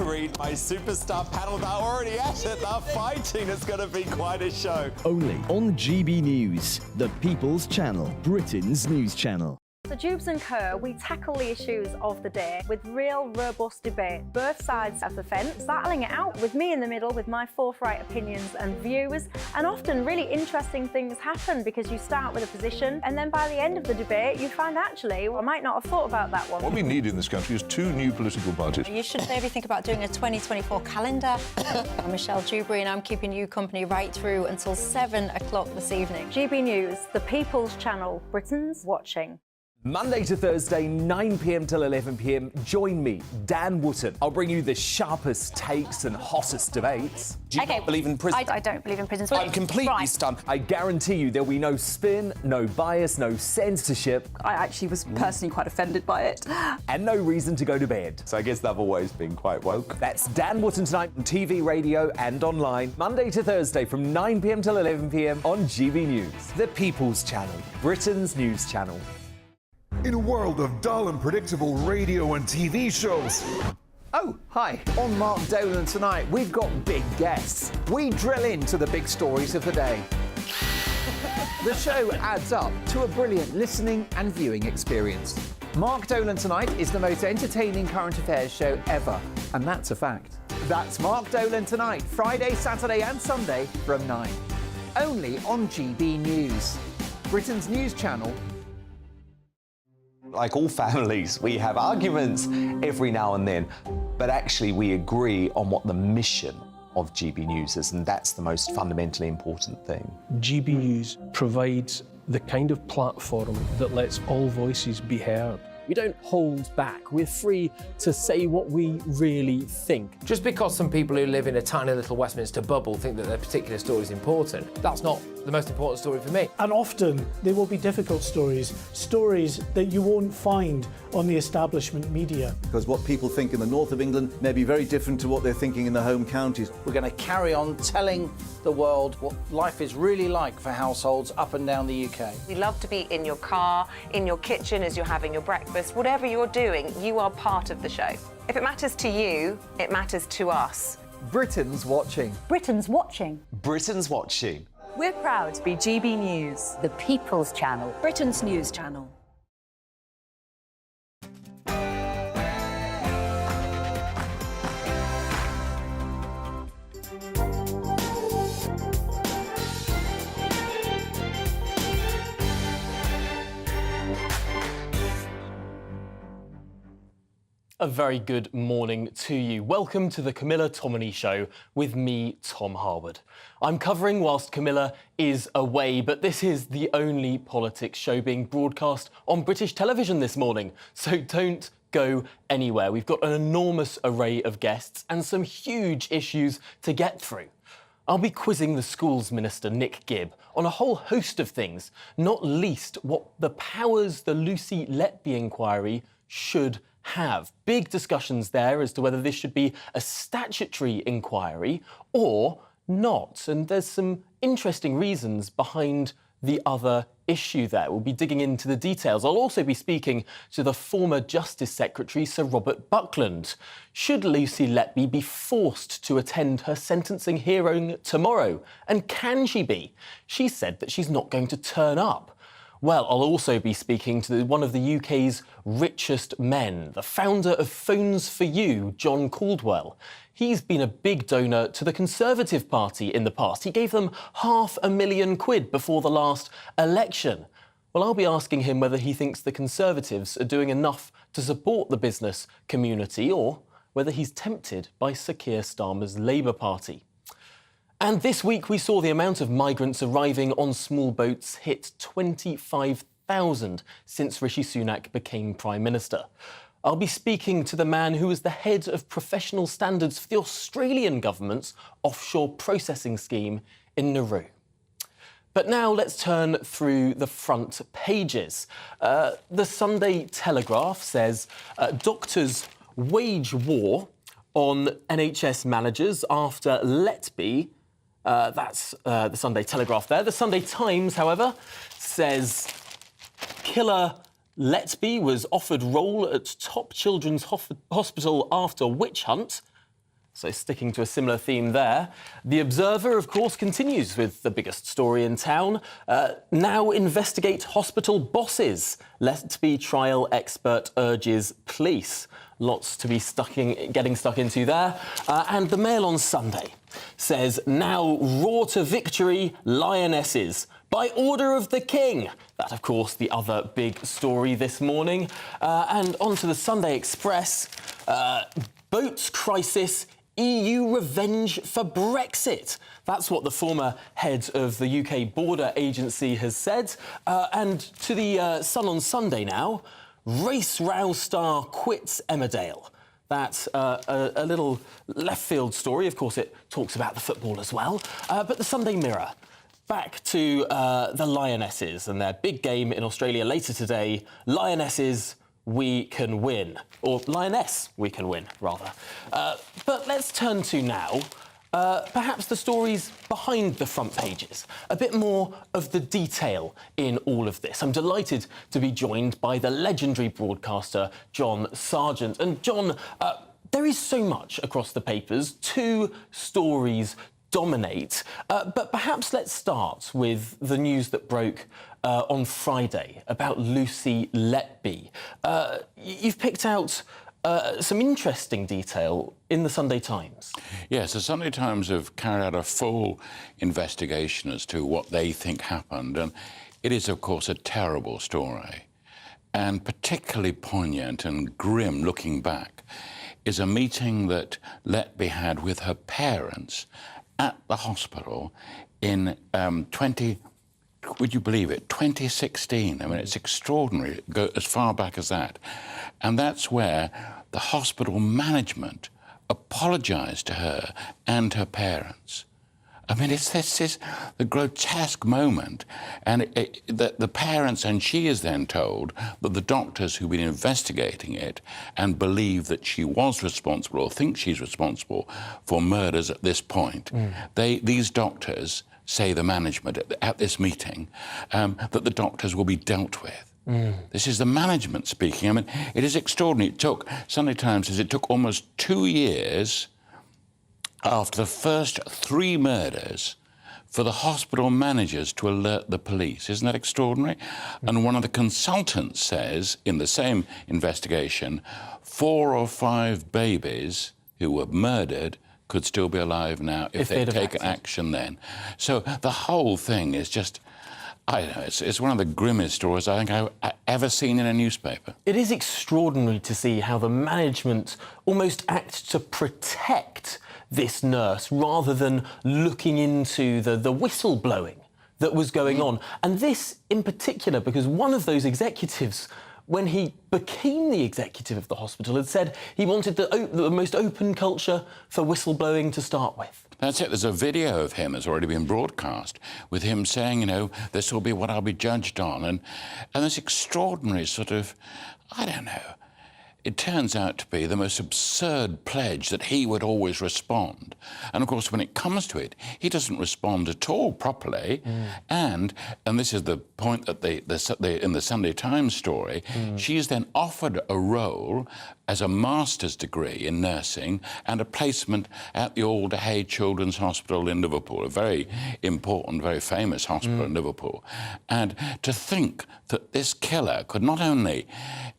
Read my superstar panel that are already at it. They're fighting. It's going to be quite a show. Only on GB News, the People's Channel, Britain's news channel. So Jubes and Co, we tackle the issues of the day with real robust debate, both sides of the fence, battling it out with me in the middle with my forthright opinions and views. And often really interesting things happen because you start with a position and then by the end of the debate you find actually, well, I might not have thought about that one. What we need in this country is two new political parties. You should maybe think about doing a 2024 calendar. I'm Michelle Dewberry and I'm keeping you company right through until 7 o'clock this evening. GB News, the People's Channel, Britain's watching. Monday to Thursday, 9 p.m. till 11 p.m. Join me, Dan Wootton. I'll bring you the sharpest takes and hottest debates. Do you not believe in prison? I don't believe in prisons. I'm completely stunned. I guarantee you there'll be no spin, no bias, no censorship. I actually was personally quite offended by it. And no reason to go to bed. So I guess they've always been quite woke. That's Dan Wootton tonight on TV, radio and online. Monday to Thursday from 9 p.m. till 11 p.m. on GB News. The People's Channel, Britain's news channel. In a world of dull and predictable radio and TV shows. Oh, hi. On Mark Dolan tonight, we've got big guests. We drill into the big stories of the day. The show adds up to a brilliant listening and viewing experience. Mark Dolan tonight is the most entertaining current affairs show ever, and that's a fact. That's Mark Dolan tonight, Friday, Saturday and Sunday from 9. Only on GB News, Britain's news channel. Like all families, we have arguments every now and then, but actually we agree on what the mission of GB News is, and that's the most fundamentally important thing. GB News provides the kind of platform that lets all voices be heard. We don't hold back. We're free to say what we really think. Just because some people who live in a tiny little Westminster bubble think that their particular story is important, that's not the most important story for me. And often they will be difficult stories, stories that you won't find on the establishment media. Because what people think in the north of England may be very different to what they're thinking in the home counties. We're going to carry on telling the world what life is really like for households up and down the UK. We love to be in your car, in your kitchen as you're having your breakfast. Whatever you're doing, you are part of the show. If it matters to you, it matters to us. Britain's watching. Britain's watching. Britain's watching. We're proud to be GB News, The People's Channel, Britain's news channel. A very good morning to you. Welcome to the Camilla Tominey Show with me, Tom Harwood. I'm covering whilst Camilla is away, but this is the only politics show being broadcast on British television this morning, so don't go anywhere. We've got an enormous array of guests and some huge issues to get through. I'll be quizzing the Schools Minister, Nick Gibb, on a whole host of things, not least what the powers the Lucy Letby inquiry should have. Big discussions there as to whether this should be a statutory inquiry or not. And there's some interesting reasons behind the other issue there. We'll be digging into the details. I'll also be speaking to the former Justice Secretary, Sir Robert Buckland. Should Lucy Letby be forced to attend her sentencing hearing tomorrow? And can she be? She said that she's not going to turn up. Well, I'll also be speaking to one of the UK's richest men, the founder of Phones for You, John Caldwell. He's been a big donor to the Conservative Party in the past. He gave them £500,000 before the last election. Well, I'll be asking him whether he thinks the Conservatives are doing enough to support the business community or whether he's tempted by Sir Keir Starmer's Labour Party. And this week we saw the amount of migrants arriving on small boats hit 25,000 since Rishi Sunak became Prime Minister. I'll be speaking to the man who was the head of professional standards for the Australian government's offshore processing scheme in Nauru. But now let's turn through the front pages. The Sunday Telegraph says doctors wage war on NHS managers after Letby. That's the Sunday Telegraph there. The Sunday Times, however, says killer Letby was offered role at top children's hospital after witch hunt. So sticking to a similar theme there. The Observer, of course, continues with the biggest story in town. Now investigate hospital bosses. Letby trial expert urges police. Lots to be getting stuck into there. And the Mail on Sunday says, now raw to victory, lionesses. By order of the King. That, of course, the other big story this morning. And on to the Sunday Express. Boats crisis, EU revenge for Brexit. That's what the former head of the UK Border Agency has said. And to the Sun on Sunday now, race row star quits Emmerdale. That's a little left field story. Of course, it talks about the football as well. But the Sunday Mirror. Back to the Lionesses and their big game in Australia later today. Lionesses, we can win. Or Lioness, we can win, rather. But let's turn to now, perhaps the stories behind the front pages. A bit more of the detail in all of this. I'm delighted to be joined by the legendary broadcaster, John Sargent. And John, there is so much across the papers. 2 stories dominate. But perhaps let's start with the news that broke on Friday about Lucy Letby. You've picked out some interesting detail in the Sunday Times. Yes, the Sunday Times have carried out a full investigation as to what they think happened, and it is, of course, a terrible story. And particularly poignant and grim looking back is a meeting that Letby had with her parents at the hospital in would you believe it, 2016. I mean, it's extraordinary, go as far back as that. And that's where the hospital management apologised to her and her parents. I mean, this is the grotesque moment. And the parents, and she is then told that the doctors who've been investigating it and believe that she was responsible or think she's responsible for murders at this point, these doctors say, the management at this meeting, that the doctors will be dealt with. This is the management speaking. I mean, it is extraordinary. Sunday Times says it took almost 2 years after the first 3 murders for the hospital managers to alert the police. Isn't that extraordinary? And one of the consultants says, in the same investigation, 4 or 5 babies who were murdered could still be alive now if they'd taken action then. So the whole thing is just, I don't know, it's one of the grimmest stories I think I've ever seen in a newspaper. It is extraordinary to see how the management almost act to protect this nurse rather than looking into the whistleblowing that was going on. And this in particular, because one of those executives, when he became the executive of the hospital, had said he wanted the most open culture for whistleblowing to start with. That's it. There's a video of him that's already been broadcast with him saying, you know, this will be what I'll be judged on. And this extraordinary sort of, I don't know, it turns out to be the most absurd pledge that he would always respond. And, of course, when it comes to it, he doesn't respond at all properly. And this is the point that in the Sunday Times story, she is then offered a role as a master's degree in nursing and a placement at the Alder Hey Children's Hospital in Liverpool, a very important, very famous hospital in Liverpool. And to think that this killer could not only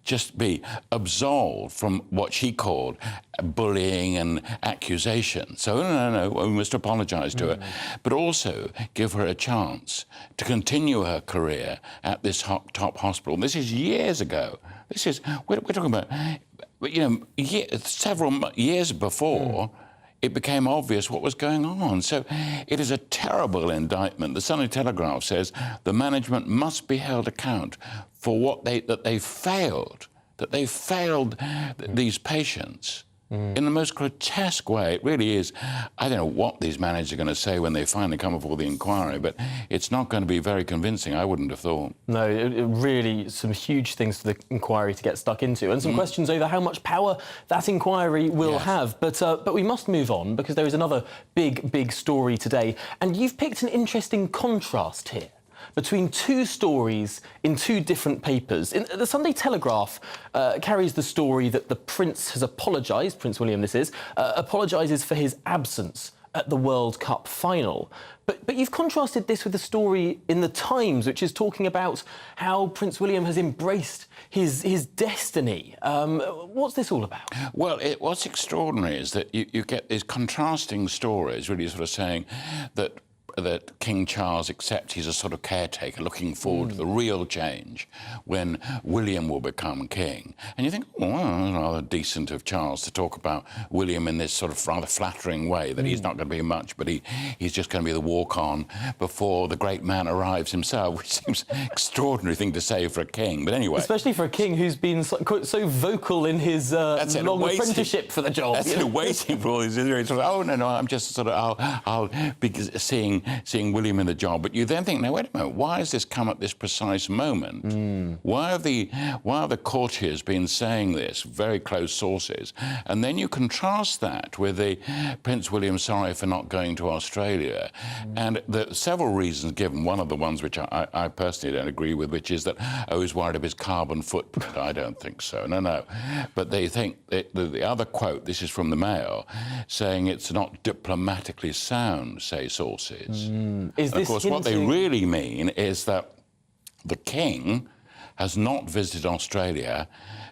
just be absolved from what she called bullying and accusation. So, no, we must apologise to her. But also give her a chance to continue her career at this top hospital. This is years ago. This is, we're talking about, you know, several years before it became obvious what was going on. So it is a terrible indictment. The Sunday Telegraph says the management must be held account for what they failed these patients in the most grotesque way. It really is. I don't know what these managers are going to say when they finally come before the inquiry, but it's not going to be very convincing, I wouldn't have thought. No, it really, some huge things for the inquiry to get stuck into, and some questions over how much power that inquiry will have. But we must move on, because there is another big story today, and you've picked an interesting contrast here. between two stories in two different papers. The Sunday Telegraph carries the story that the Prince has apologised, Prince William this is, apologises for his absence at the World Cup final. But you've contrasted this with the story in The Times, which is talking about how Prince William has embraced his destiny. What's this all about? Well, what's extraordinary is that you get these contrasting stories, really sort of saying that King Charles accepts he's a sort of caretaker looking forward to the real change when William will become king. And you think, well, rather decent of Charles to talk about William in this sort of rather flattering way, that he's not going to be much, but he's just going to be the walk-on before the great man arrives himself, which seems an extraordinary thing to say for a king. But anyway. Especially for a king who's been so vocal in his long apprenticeship for the job. That's it, waiting for all these years. Oh, no, I'm just sort of, I'll be seeing William in the job. But you then think, now, wait a minute, why has this come at this precise moment? Why have the courtiers been saying this, very close sources? And then you contrast that with the Prince William sorry for not going to Australia. And there are several reasons given. One of the ones which I personally don't agree with, which is that, he's worried of his carbon footprint. I don't think so. No. But they think, the other quote, this is from the Mail, saying it's not diplomatically sound, say sources. Is this of course, what they really mean is that the king has not visited Australia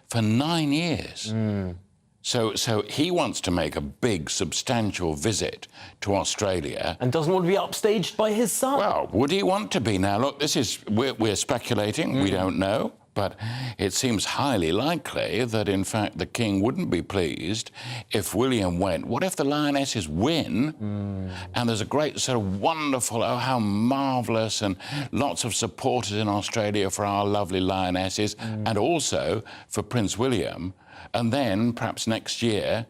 for 9 years. So he wants to make a big, substantial visit to Australia. And doesn't want to be upstaged by his son. Well, would he want to be? Now, look, we're speculating, we don't know. But it seems highly likely that, in fact, the king wouldn't be pleased if William went. What if the Lionesses win? And there's a great sort of wonderful, oh, how marvellous, and lots of supporters in Australia for our lovely Lionesses, and also for Prince William. And then, perhaps next year,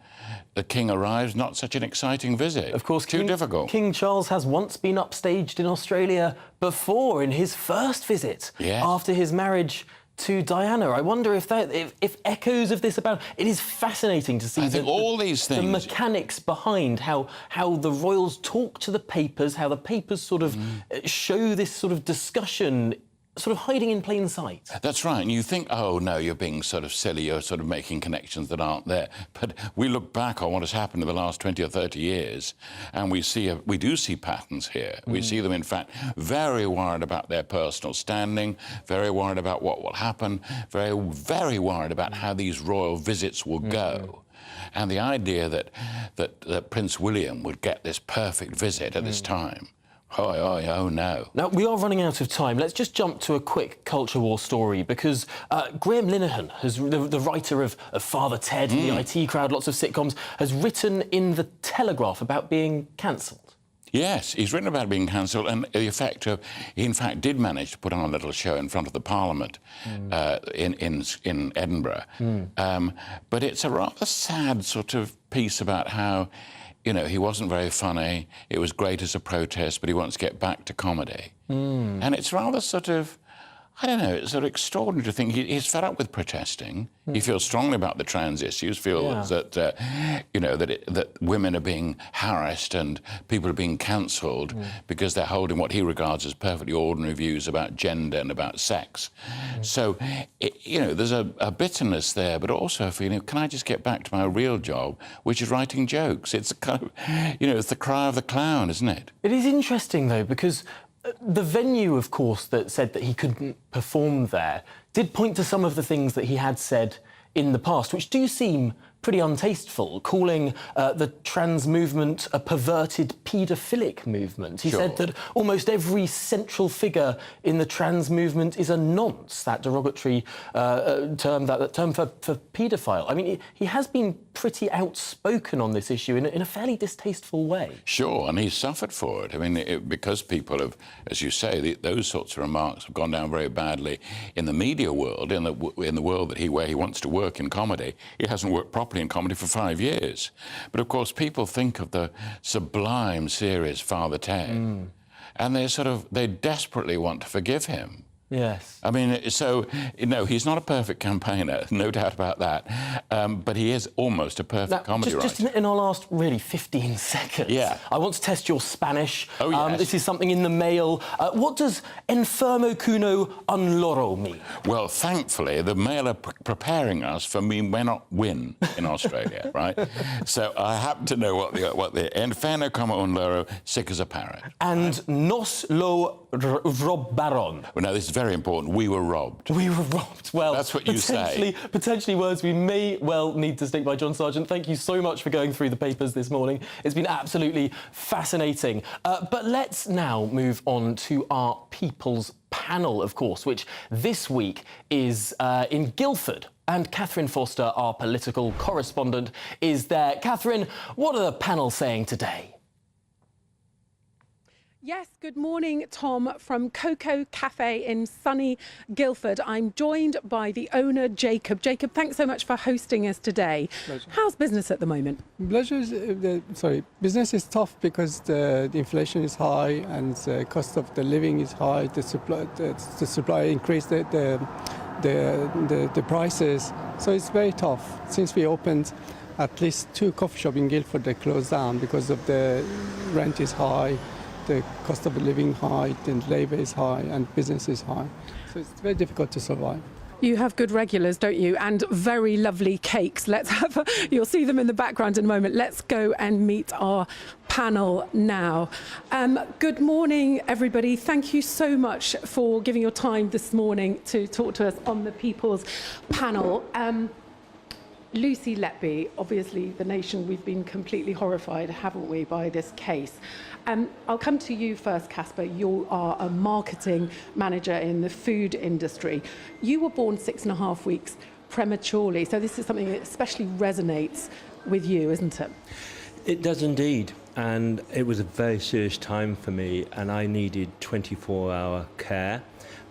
the king arrives, not such an exciting visit. Of course, too difficult. King Charles has once been upstaged in Australia before, in his first visit, after his marriage to Diana. I wonder if echoes of this about it is fascinating to see all these things, the mechanics behind how the royals talk to the papers, how the papers sort of show this sort of discussion sort of hiding in plain sight. That's right. And you think, oh, no, you're being sort of silly, you're sort of making connections that aren't there. But we look back on what has happened in the last 20 or 30 years, and we do see patterns here. We see them, in fact, very worried about their personal standing, very worried about what will happen, very, very worried about how these royal visits will go. And the idea that Prince William would get this perfect visit at this time, oh, no. Now, we are running out of time. Let's just jump to a quick culture war story, because Graham Linehan, the writer of Father Ted, The IT Crowd, lots of sitcoms, has written in The Telegraph about being cancelled. Yes, he's written about being cancelled, and the effect of, he in fact did manage to put on a little show in front of the Parliament in Edinburgh. But it's a rather sad sort of piece about how, you know, he wasn't very funny, it was great as a protest, but he wants to get back to comedy. And it's rather sort of, I don't know, it's sort of extraordinary to think he's fed up with protesting. He feels strongly about the trans issues, feels that, you know, that women are being harassed and people are being cancelled because they're holding what he regards as perfectly ordinary views about gender and about sex. So, you know, there's a bitterness there, but also a feeling, can I just get back to my real job, which is writing jokes? It's a kind of, you know, it's the cry of the clown, isn't it? It is interesting, though, because the venue, of course, that said that he couldn't perform there did point to some of the things that he had said in the past, which do seem pretty untasteful, calling the trans movement a perverted paedophilic movement. He said that almost every central figure in the trans movement is a nonce, that derogatory term, that term for paedophile. I mean, he has been pretty outspoken on this issue in a fairly distasteful way. Sure, and he's suffered for it. I mean, because people have, as you say, those sorts of remarks have gone down very badly in the media world, in the world where he wants to work in comedy. He hasn't worked properly in comedy for 5 years. But of course, people think of the sublime series Father Ted, and they desperately want to forgive him. Yes. I mean, so, no, he's not a perfect campaigner, no doubt about that, but he is almost a perfect comedy writer. Just in our last, really, 15 seconds, yeah. I want to test your Spanish. Oh, yes. This is something in the Mail. What does enfermo cuno un loro mean? Well, thankfully, the Mail are preparing us for me may not win in Australia, right? So I happen to know what the enfermo como un loro, sick as a parrot. And nos lo robbaron. Well, no, this is very important. We were robbed. We were robbed. Well, that's what you say. Potentially words we may well need to stick by. John Sargent, thank you so much for going through the papers this morning. It's been absolutely fascinating. But let's now move on to our People's Panel, of course, which this week is in Guildford. And Catherine Foster, our political correspondent, is there. Catherine, what are the panel saying today? Yes, good morning, Tom, from Cocoa Cafe in sunny Guildford. I'm joined by the owner, Jacob. Jacob, thanks so much for hosting us today. Pleasure. How's business at the moment? Business is tough because the inflation is high and the cost of the living is high. The supply increased the prices, so it's very tough. Since we opened, at least 2 coffee shops in Guildford, they closed down because of the rent is high. The cost of living high, the labour is high, and business is high. So it's very difficult to survive. You have good regulars, don't you? And very lovely cakes. You'll see them in the background in a moment. Let's go and meet our panel now. Good morning, everybody. Thank you so much for giving your time this morning to talk to us on the People's Panel. Lucy Letby, obviously the nation, we've been completely horrified, haven't we, by this case. I'll come to you first, Casper. You are a marketing manager in the food industry. You were born 6.5 weeks prematurely, so this is something that especially resonates with you, isn't it? It does indeed, and it was a very serious time for me, and I needed 24-hour care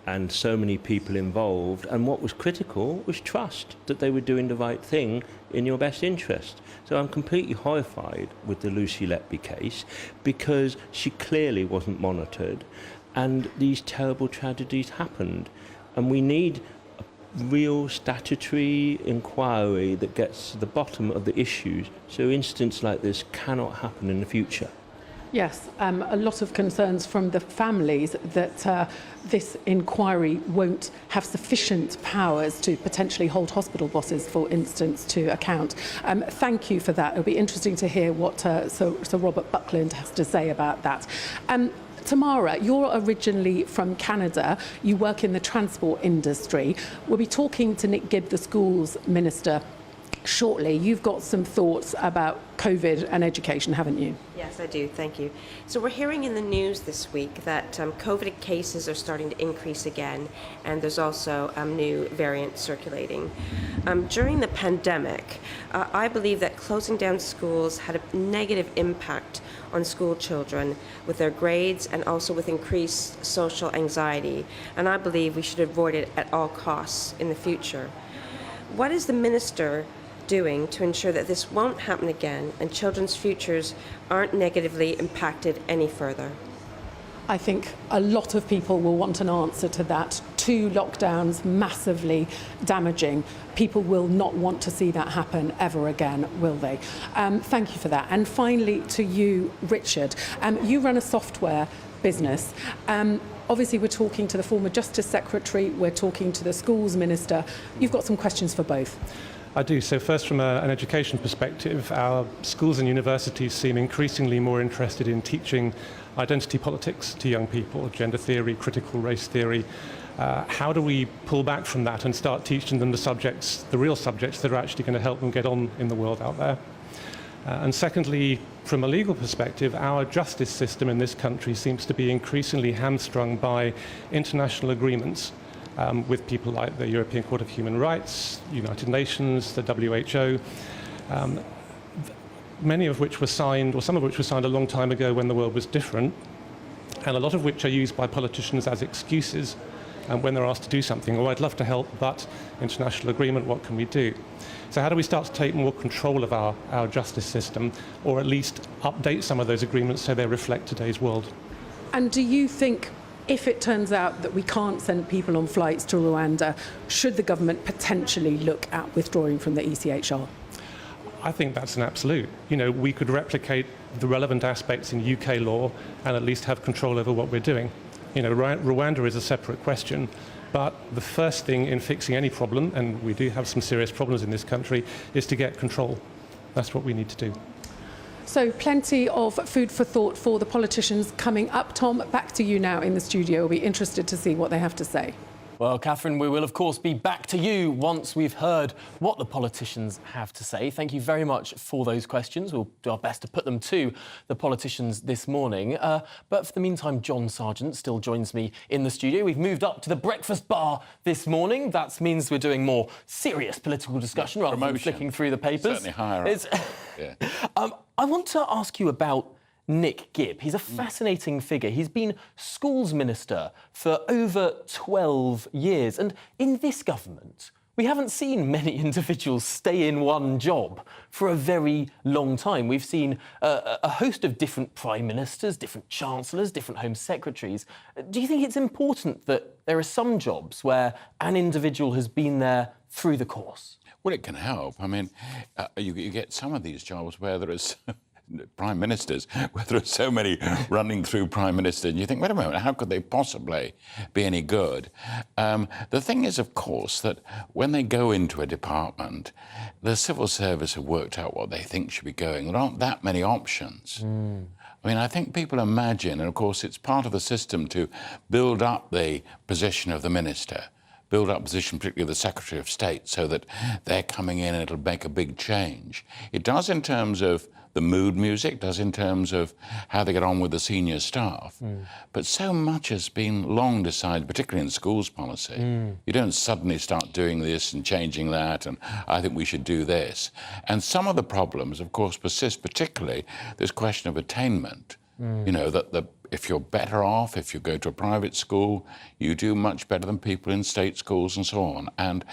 and so many people involved, and what was critical was trust, that they were doing the right thing in your best interest. So I'm completely horrified with the Lucy Letby case because she clearly wasn't monitored and these terrible tragedies happened, and we need a real statutory inquiry that gets to the bottom of the issues so incidents like this cannot happen in the future. Yes, a lot of concerns from the families that this inquiry won't have sufficient powers to potentially hold hospital bosses, for instance, to account. Thank you for that. It'll be interesting to hear what Sir Robert Buckland has to say about that. Tamara, you're originally from Canada. You work in the transport industry. We'll be talking to Nick Gibb, the schools minister, shortly. You've got some thoughts about COVID and education, haven't you? Yes, I do. Thank you. So we're hearing in the news this week that COVID cases are starting to increase again, and there's also new variants circulating. During the pandemic, I believe that closing down schools had a negative impact on school children with their grades and also with increased social anxiety, and I believe we should avoid it at all costs in the future. What is the minister doing to ensure that this won't happen again and children's futures aren't negatively impacted any further? I think a lot of people will want an answer to that. 2 lockdowns, massively damaging. People will not want to see that happen ever again, will they? Thank you for that. And finally, to you, Richard. You run a software business. Obviously, we're talking to the former Justice Secretary, we're talking to the schools minister. You've got some questions for both. I do. So first, from an education perspective, our schools and universities seem increasingly more interested in teaching identity politics to young people, gender theory, critical race theory. How do we pull back from that and start teaching them the subjects, the real subjects that are actually going to help them get on in the world out there? And secondly, from a legal perspective, our justice system in this country seems to be increasingly hamstrung by international agreements with people like the European Court of Human Rights, United Nations, the WHO, many of which were signed, or some of which were signed a long time ago when the world was different, and a lot of which are used by politicians as excuses when they're asked to do something. Oh, I'd love to help, but international agreement, what can we do? So how do we start to take more control of our justice system, or at least update some of those agreements so they reflect today's world? And do you think if it turns out that we can't send people on flights to Rwanda, should the government potentially look at withdrawing from the ECHR? I think that's an absolute. You know, we could replicate the relevant aspects in UK law and at least have control over what we're doing. You know, Rwanda is a separate question, but the first thing in fixing any problem, and we do have some serious problems in this country, is to get control. That's what we need to do. So plenty of food for thought for the politicians coming up. Tom, back to you now in the studio. We'll be interested to see what they have to say. Well, Catherine, we will, of course, be back to you once we've heard what the politicians have to say. Thank you very much for those questions. We'll do our best to put them to the politicians this morning. But for the meantime, John Sargent still joins me in the studio. We've moved up to the breakfast bar this morning. That means we're doing more serious political discussion rather than flicking through the papers. Certainly higher up. Yeah. I want to ask you about Nick Gibb. He's a fascinating figure. He's been schools minister for over 12 years. And in this government, we haven't seen many individuals stay in one job for a very long time. We've seen a host of different prime ministers, different chancellors, different home secretaries. Do you think it's important that there are some jobs where an individual has been there through the course? Well, it can help. I mean, you get some of these jobs where there is prime ministers, where there are so many running through prime minister, and you think, wait a moment, how could they possibly be any good? The thing is, of course, that when they go into a department, the civil service have worked out what they think should be going. There aren't that many options. I mean, I think people imagine, and of course it's part of the system to build up the position of the minister, build up position, particularly the Secretary of State, so that they're coming in and it'll make a big change. It does in terms of the mood music, does in terms of how they get on with the senior staff. But so much has been long decided, particularly in schools policy. You don't suddenly start doing this and changing that, and I think we should do this. And some of the problems, of course, persist, particularly this question of attainment. You know, that if you're better off, if you go to a private school, you do much better than people in state schools and so on. And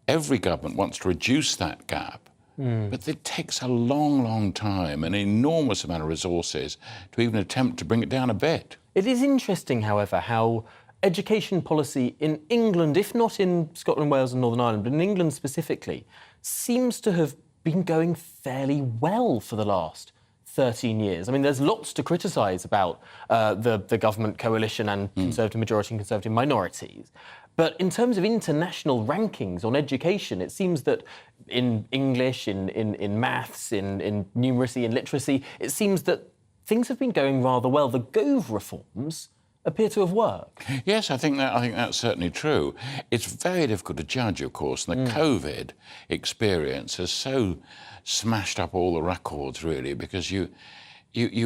every government wants to reduce that gap. But it takes a long, long time, an enormous amount of resources to even attempt to bring it down a bit. It is interesting, however, how education policy in England, if not in Scotland, Wales and Northern Ireland, but in England specifically, seems to have been going fairly well for the last 13 years. I mean, there's lots to criticise about the government coalition and Conservative majority and Conservative minorities. But in terms of international rankings on education, it seems that in English, in maths, in numeracy, in literacy, it seems that things have been going rather well. The Gove reforms appear to have worked. Yes, I think that's certainly true. It's very difficult to judge, of course, and the COVID experience has so smashed up all the records, really, because you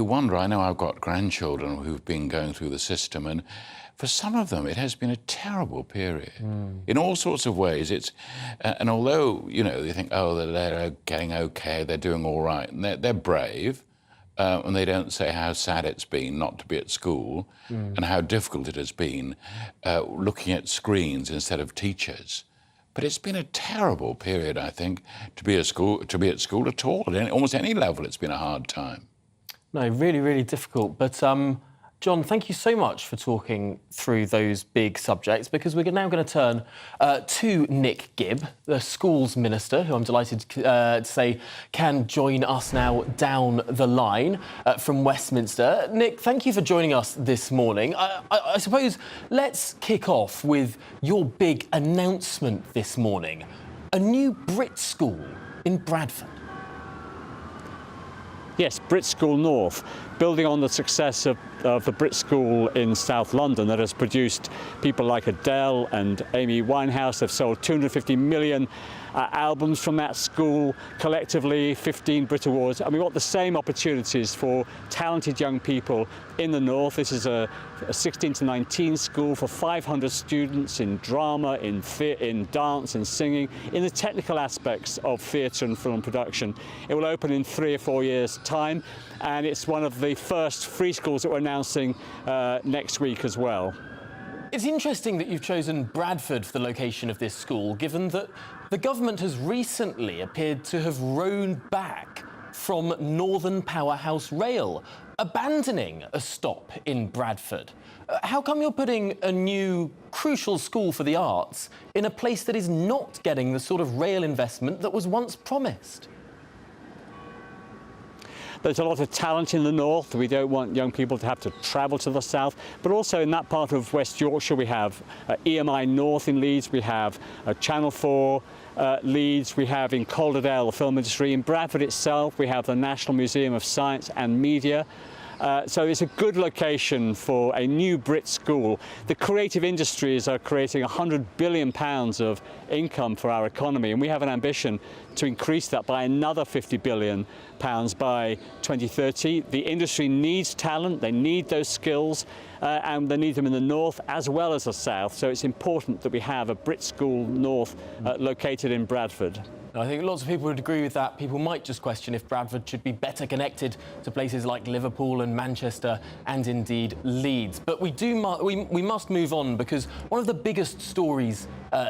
wonder. I know I've got grandchildren who've been going through the system, and for some of them, it has been a terrible period in all sorts of ways. It's and although, you know, they think, oh, they're getting okay, they're doing all right, and they're brave, and they don't say how sad it's been not to be at school and how difficult it has been looking at screens instead of teachers. But it's been a terrible period, I think, to be at school at all. At almost any level, it's been a hard time. No, really, really difficult. But John, thank you so much for talking through those big subjects, because we're now going to turn to Nick Gibb, the schools minister, who I'm delighted to say can join us now down the line from Westminster. Nick, thank you for joining us this morning. I suppose let's kick off with your big announcement this morning. A new Brit school in Bradford. Yes, Brit School North, building on the success of the Brit School in South London that has produced people like Adele and Amy Winehouse. They've sold 250 million albums from that school, collectively 15 Brit Awards. And we want the same opportunities for talented young people in the North. This is a 16 to 19 school for 500 students in drama, in dance and singing, in the technical aspects of theatre and film production. It will open in 3 or 4 years' time, and it's one of the first free schools that we're announcing next week as well. It's interesting that you've chosen Bradford for the location of this school, given that the government has recently appeared to have rolled back from Northern Powerhouse Rail, abandoning a stop in Bradford. How come you're putting a new crucial school for the arts in a place that is not getting the sort of rail investment that was once promised? There's a lot of talent in the north. We don't want young people to have to travel to the south. But also in that part of West Yorkshire, we have EMI North in Leeds, we have Channel 4 Leeds, we have in Calderdale the film industry. In Bradford itself, we have the National Museum of Science and Media. So it's a good location for a new Brit school. The creative industries are creating £100 billion of income for our economy, and we have an ambition to increase that by another £50 billion by 2030. The industry needs talent, they need those skills, and they need them in the north as well as the south. So it's important that we have a Brit school north located in Bradford. I think lots of people would agree with that. People might just question if Bradford should be better connected to places like Liverpool and Manchester and indeed Leeds. But we must move on, because one of the biggest stories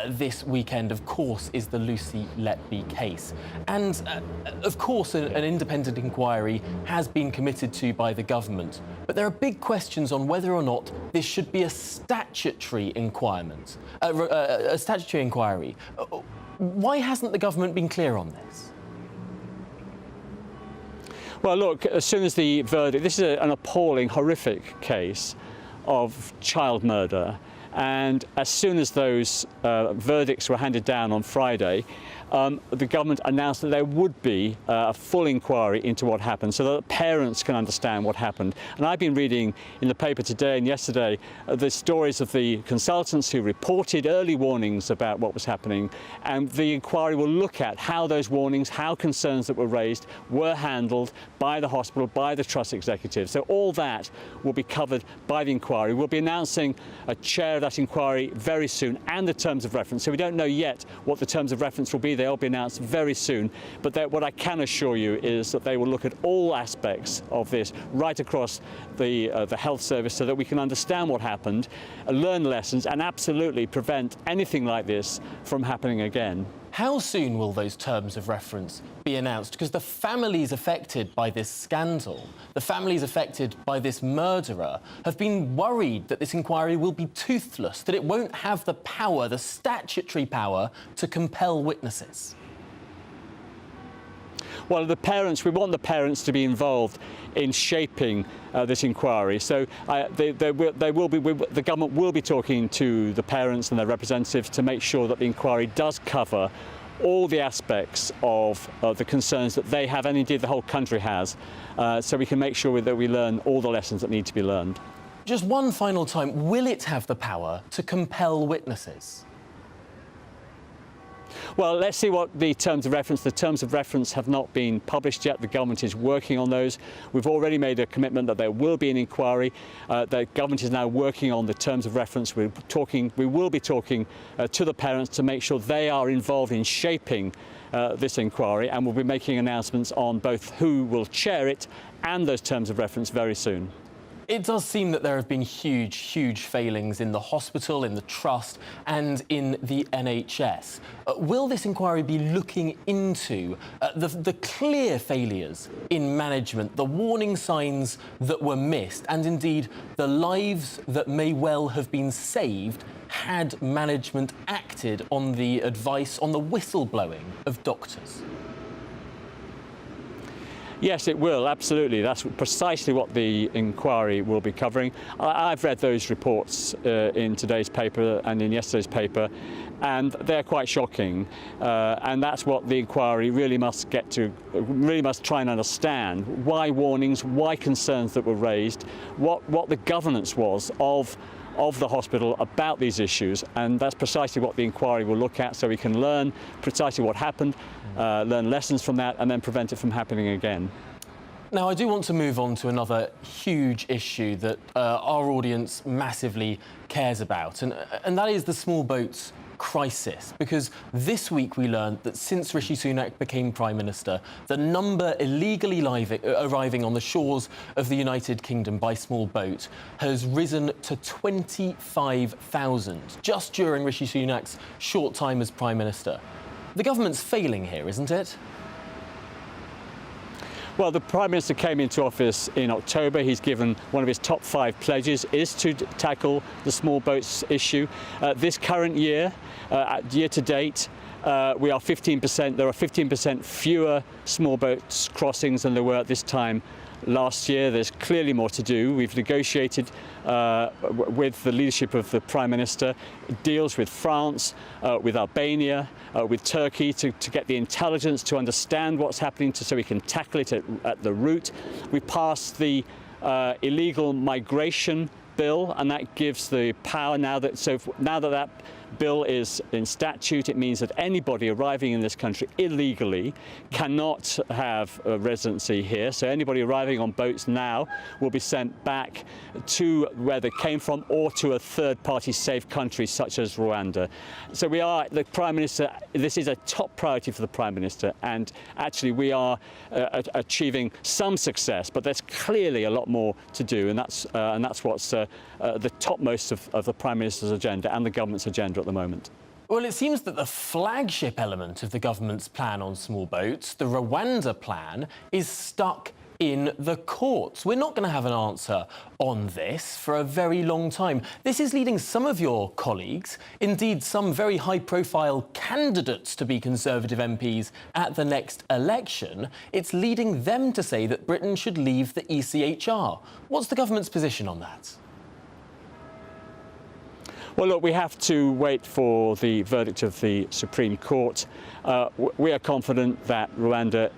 this weekend, of course, is the Lucy Letby case. And of course, an independent inquiry has been committed to by the government. But there are big questions on whether or not this should be a statutory inquiry. Why hasn't the government been clear on this? Well, look, as soon as the verdict, this is an appalling, horrific case of child murder, and as soon as those verdicts were handed down on Friday, the government announced that there would be a full inquiry into what happened, so that parents can understand what happened. And I've been reading in the paper today and yesterday the stories of the consultants who reported early warnings about what was happening, and the inquiry will look at how those warnings, how concerns that were raised were handled by the hospital, by the trust executive. So all that will be covered by the inquiry. We'll be announcing a chair of that inquiry very soon, and the terms of reference. So we don't know yet what the terms of reference will be. They'll be announced very soon. But what I can assure you is that they will look at all aspects of this right across the health service, so that we can understand what happened, learn lessons, and absolutely prevent anything like this from happening again. How soon will those terms of reference be announced? Because the families affected by this scandal, the families affected by this murderer, have been worried that this inquiry will be toothless, that it won't have the power, the statutory power, to compel witnesses. Well, we want the parents to be involved in shaping this inquiry. So the government will be talking to the parents and their representatives to make sure that the inquiry does cover all the aspects of the concerns that they have, and indeed the whole country has, so we can make sure that we learn all the lessons that need to be learned. Just one final time, will it have the power to compel witnesses? Well, let's see what the terms of reference have not been published yet. The government is working on those. We've already made a commitment that there will be an inquiry. The government is now working on the terms of reference. We will be talking to the parents to make sure they are involved in shaping this inquiry, and we'll be making announcements on both who will chair it and those terms of reference very soon. It does seem that there have been huge failings in the hospital, in the trust and in the NHS. Will this inquiry be looking into the clear failures in management, the warning signs that were missed, and indeed the lives that may well have been saved had management acted on the advice, on the whistleblowing of doctors? Yes, it will, absolutely. That's precisely what the inquiry will be covering. I've read those reports in today's paper and in yesterday's paper, and they're quite shocking. And that's what the inquiry really must get to, really must try and understand. Why warnings, why concerns that were raised, what the governance was of the hospital about these issues, and that's precisely what the inquiry will look at, so we can learn precisely what happened, learn lessons from that, and then prevent it from happening again. Now, I do want to move on to another huge issue that our audience massively cares about, and that is the small boats crisis, because this week we learned that since Rishi Sunak became Prime Minister, the number illegally arriving on the shores of the United Kingdom by small boat has risen to 25,000 just during Rishi Sunak's short time as Prime Minister. The government's failing here, isn't it? Well, the Prime Minister came into office in October. He's given one of his top 5 pledges is to tackle the small boats issue. This current year, year to date, we are 15%. There are 15% fewer small boats crossings than there were at this time last year. There's clearly more to do. We've negotiated with the leadership of the Prime Minister deals with France, with Albania, with Turkey to get the intelligence to understand what's happening so we can tackle it at the root. We passed the illegal migration bill, and that gives the power now that that bill is in statute, it means that anybody arriving in this country illegally cannot have a residency here. So anybody arriving on boats now will be sent back to where they came from or to a third-party safe country such as Rwanda. So the Prime Minister, this is a top priority for the Prime Minister, and actually we are achieving some success, but there's clearly a lot more to do, and that's what's the topmost of the Prime Minister's agenda and the government's agenda at the moment. Well, it seems that the flagship element of the government's plan on small boats, the Rwanda plan, is stuck in the courts. We're not going to have an answer on this for a very long time. This is leading some of your colleagues, indeed some very high-profile candidates to be Conservative MPs at the next election. It's leading them to say that Britain should leave the ECHR. What's the government's position on that? Well, look, we have to wait for the verdict of the Supreme Court. We are confident that Rwanda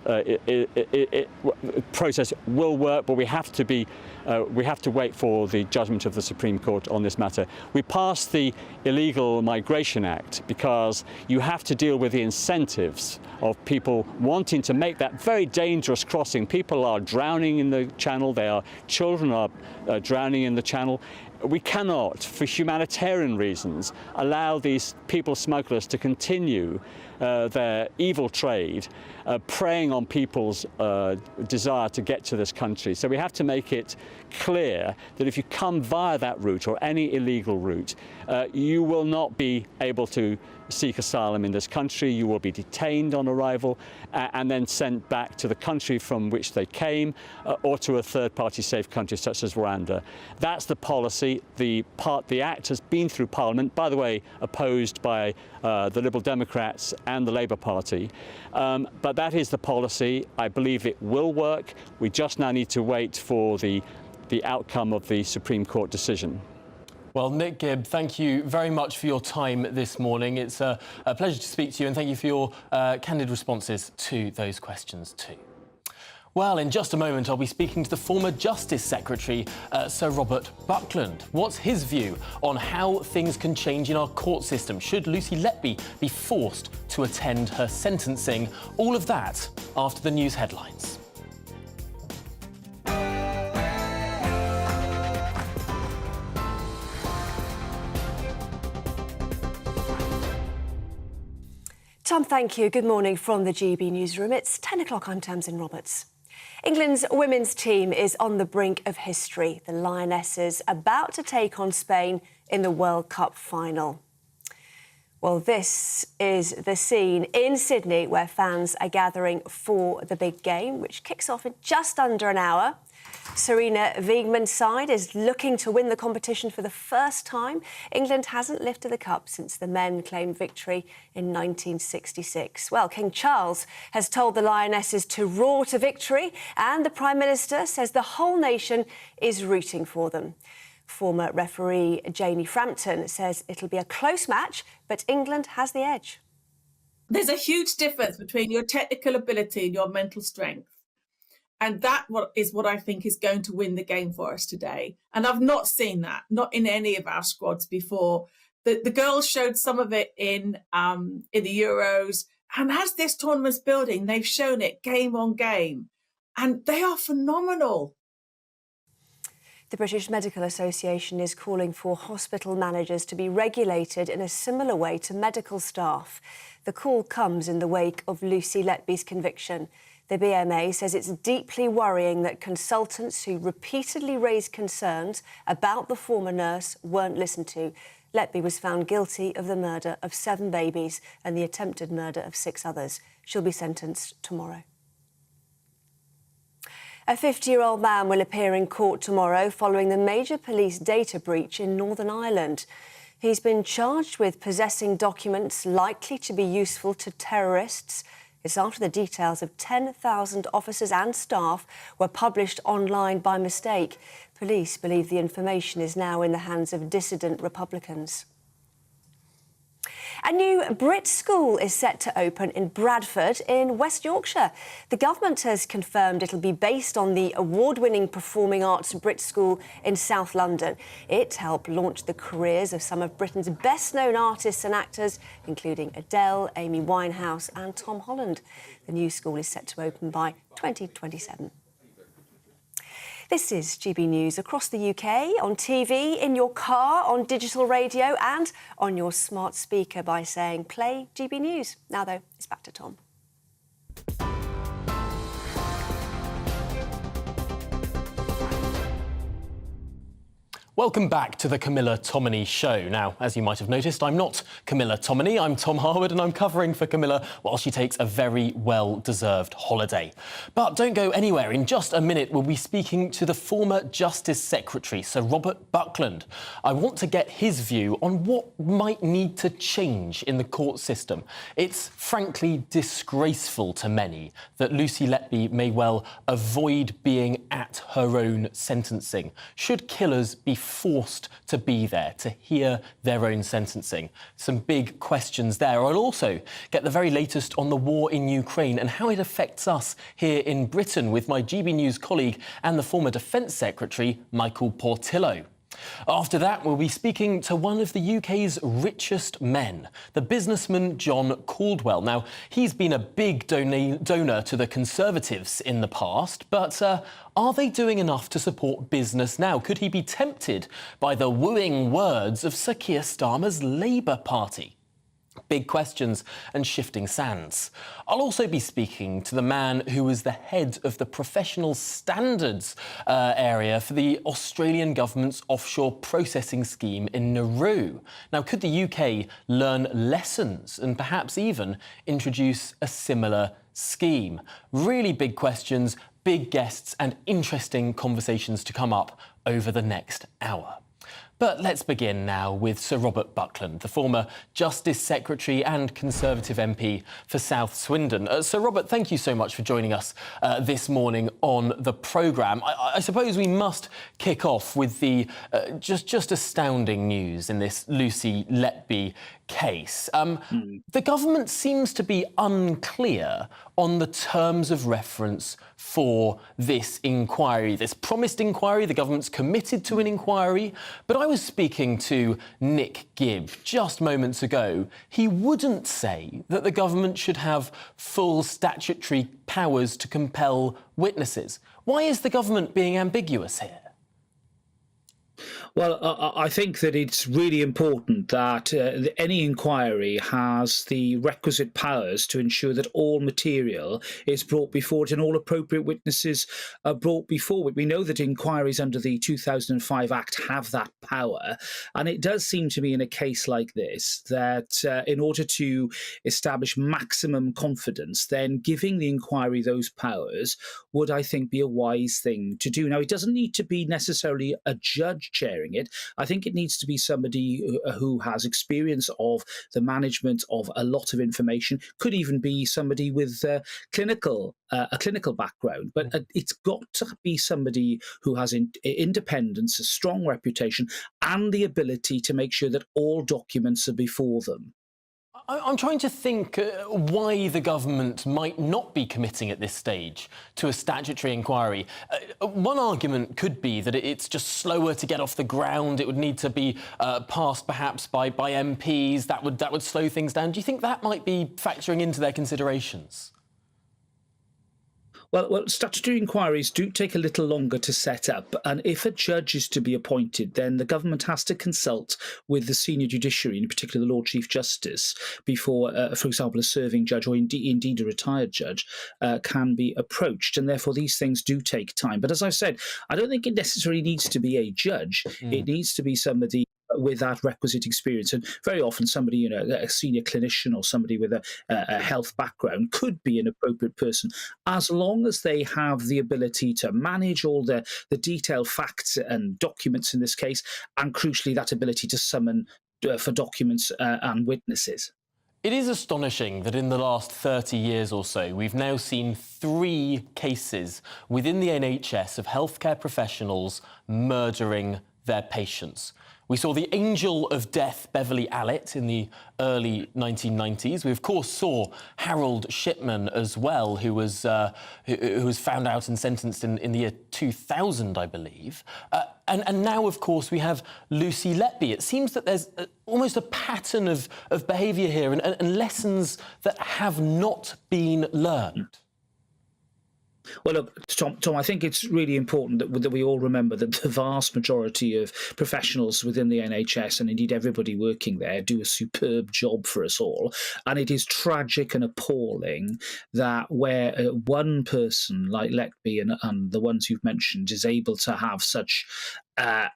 process will work, but we have to wait for the judgment of the Supreme Court on this matter. We passed the Illegal Migration Act because you have to deal with the incentives of people wanting to make that very dangerous crossing. People are drowning in the channel. Children are drowning in the channel. We cannot, for humanitarian reasons, allow these people smugglers to continue their evil trade, preying on people's desire to get to this country. So we have to make it clear that if you come via that route or any illegal route, you will not be able to seek asylum in this country. You will be detained on arrival and then sent back to the country from which they came or to a third-party safe country such as Rwanda. That's the policy. The Act has been through Parliament, by the way, opposed by the Liberal Democrats and the Labour Party. But that is the policy. I believe it will work. We just now need to wait for the outcome of the Supreme Court decision. Well, Nick Gibb, thank you very much for your time this morning. It's a pleasure to speak to you, and thank you for your candid responses to those questions too. Well, in just a moment, I'll be speaking to the former Justice Secretary, Sir Robert Buckland. What's his view on how things can change in our court system? Should Lucy Letby be forced to attend her sentencing? All of that after the news headlines. Tom, thank you. Good morning from the GB newsroom. It's 10 o'clock. I'm Tamsin Roberts. England's women's team is on the brink of history. The Lionesses about to take on Spain in the World Cup final. Well, this is the scene in Sydney where fans are gathering for the big game, which kicks off in just under an hour. Serena Wiegmann's side is looking to win the competition for the first time. England hasn't lifted the cup since the men claimed victory in 1966. Well, King Charles has told the Lionesses to roar to victory, and the Prime Minister says the whole nation is rooting for them. Former referee Janie Frampton says it'll be a close match, but England has the edge. There's a huge difference between your technical ability and your mental strength. And that is what I think is going to win the game for us today. And I've not seen that, not in any of our squads before. The girls showed some of it in the Euros. And as this tournament's building, they've shown it game on game. And they are phenomenal. The British Medical Association is calling for hospital managers to be regulated in a similar way to medical staff. The call comes in the wake of Lucy Letby's conviction. The BMA says it's deeply worrying that consultants who repeatedly raised concerns about the former nurse weren't listened to. Letby was found guilty of the murder of 7 babies and the attempted murder of 6 others. She'll be sentenced tomorrow. A 50-year-old man will appear in court tomorrow following the major police data breach in Northern Ireland. He's been charged with possessing documents likely to be useful to terrorists. It's after the details of 10,000 officers and staff were published online by mistake. Police believe the information is now in the hands of dissident Republicans. A new Brit school is set to open in Bradford in West Yorkshire. The government has confirmed it'll be based on the award-winning Performing Arts Brit School in South London. It helped launch the careers of some of Britain's best-known artists and actors, including Adele, Amy Winehouse and Tom Holland. The new school is set to open by 2027. This is GB News across the UK, on TV, in your car, on digital radio and on your smart speaker by saying play GB News. Now, though, it's back to Tom. Welcome back to the Camilla Tominey Show. Now, as you might have noticed, I'm not Camilla Tominey, I'm Tom Harwood, and I'm covering for Camilla while she takes a very well-deserved holiday. But don't go anywhere. In just a minute, we'll be speaking to the former Justice Secretary, Sir Robert Buckland. I want to get his view on what might need to change in the court system. It's frankly disgraceful to many that Lucy Letby may well avoid being at her own sentencing. Should killers be forced to be there to hear their own sentencing? Some big questions there. I'll also get the very latest on the war in Ukraine and how it affects us here in Britain with my GB News colleague and the former Defence Secretary, Michael Portillo. After that, we'll be speaking to one of the UK's richest men, the businessman John Caldwell. Now, he's been a big donor to the Conservatives in the past, but are they doing enough to support business now? Could he be tempted by the wooing words of Sir Keir Starmer's Labour Party? Big questions and shifting sands. I'll also be speaking to the man who was the head of the professional standards area for the Australian government's offshore processing scheme in Nauru. Now, could the UK learn lessons and perhaps even introduce a similar scheme? Really big questions, big guests and interesting conversations to come up over the next hour. But let's begin now with Sir Robert Buckland, the former Justice Secretary and Conservative MP for South Swindon. Sir Robert, thank you so much for joining us this morning on the programme. I suppose we must kick off with the just astounding news in this Lucy Letby case. The government seems to be unclear on the terms of reference for this inquiry, this promised inquiry. The government's committed to an inquiry, but I was speaking to Nick Gibb just moments ago. He wouldn't say that the government should have full statutory powers to compel witnesses. Why is the government being ambiguous here? Well, I think that it's really important that any inquiry has the requisite powers to ensure that all material is brought before it and all appropriate witnesses are brought before it. We know that inquiries under the 2005 Act have that power, and it does seem to me in a case like this that in order to establish maximum confidence, then giving the inquiry those powers would, I think, be a wise thing to do. Now, it doesn't need to be necessarily a judge chairing it. I think it needs to be somebody who has experience of the management of a lot of information. Could even be somebody with a clinical background, but it's got to be somebody who has independence, a strong reputation, and the ability to make sure that all documents are before them. I'm trying to think why the government might not be committing at this stage to a statutory inquiry. One argument could be that it's just slower to get off the ground. It would need to be passed perhaps by MPs. That would slow things down. Do you think that might be factoring into their considerations? Well, statutory inquiries do take a little longer to set up, and if a judge is to be appointed, then the government has to consult with the senior judiciary, in particular the Lord Chief Justice, before, for example, a serving judge or indeed a retired judge can be approached, and therefore these things do take time. But as I said, I don't think it necessarily needs to be a judge. It needs to be somebody with that requisite experience. And very often somebody, a senior clinician or somebody with a health background could be an appropriate person, as long as they have the ability to manage all the detailed facts and documents in this case, and crucially that ability to summon for documents and witnesses. It is astonishing that in the last 30 years or so, we've now seen 3 cases within the NHS of healthcare professionals murdering their patients. We saw the angel of death, Beverly Allett, in the early 1990s. We, of course, saw Harold Shipman as well, who was found out and sentenced in the year 2000, I believe. And now, of course, we have Lucy Letby. It seems that there's almost a pattern of behaviour here and lessons that have not been learned. Well, look, Tom, I think it's really important that we all remember that the vast majority of professionals within the NHS, and indeed everybody working there, do a superb job for us all. And it is tragic and appalling that where one person like Letby and the ones you've mentioned is able to have such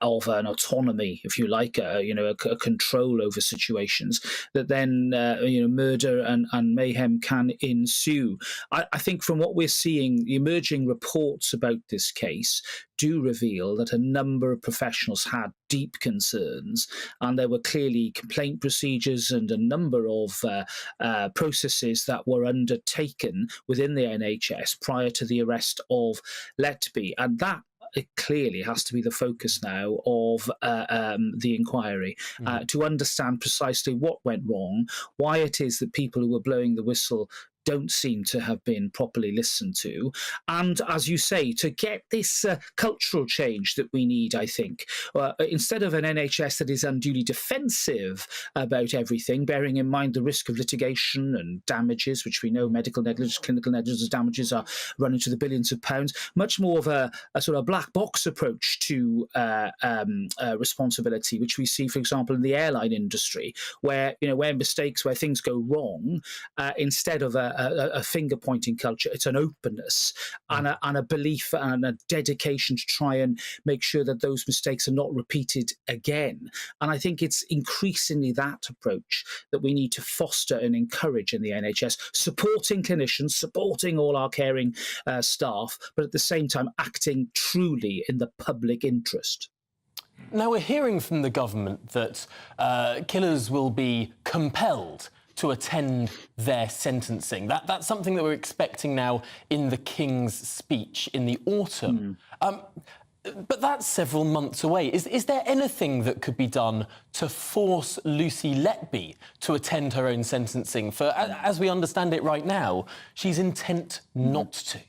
of an autonomy, if you like, a control over situations, that then murder and mayhem can ensue. I think from what we're seeing, the emerging reports about this case do reveal that a number of professionals had deep concerns, and there were clearly complaint procedures and a number of processes that were undertaken within the NHS prior to the arrest of Letby, and that it clearly has to be the focus now of the inquiry, to understand precisely what went wrong, why it is that people who were blowing the whistle don't seem to have been properly listened to. And as you say, to get this cultural change that we need, I think, instead of an NHS that is unduly defensive about everything, bearing in mind the risk of litigation and damages, which we know medical negligence, clinical negligence damages are running to the billions of pounds, much more of a sort of black box approach to responsibility, which we see, for example, in the airline industry, where mistakes, where things go wrong, instead of a finger-pointing culture, it's an openness and a belief and a dedication to try and make sure that those mistakes are not repeated again. And I think it's increasingly that approach that we need to foster and encourage in the NHS, supporting clinicians, supporting all our caring staff, but at the same time acting truly in the public interest. Now, we're hearing from the government that killers will be compelled to attend their sentencing. That's something that we're expecting now in the King's speech in the autumn. But that's several months away. Is there anything that could be done to force Lucy Letby to attend her own sentencing? For, as we understand it right now, she's intent not to.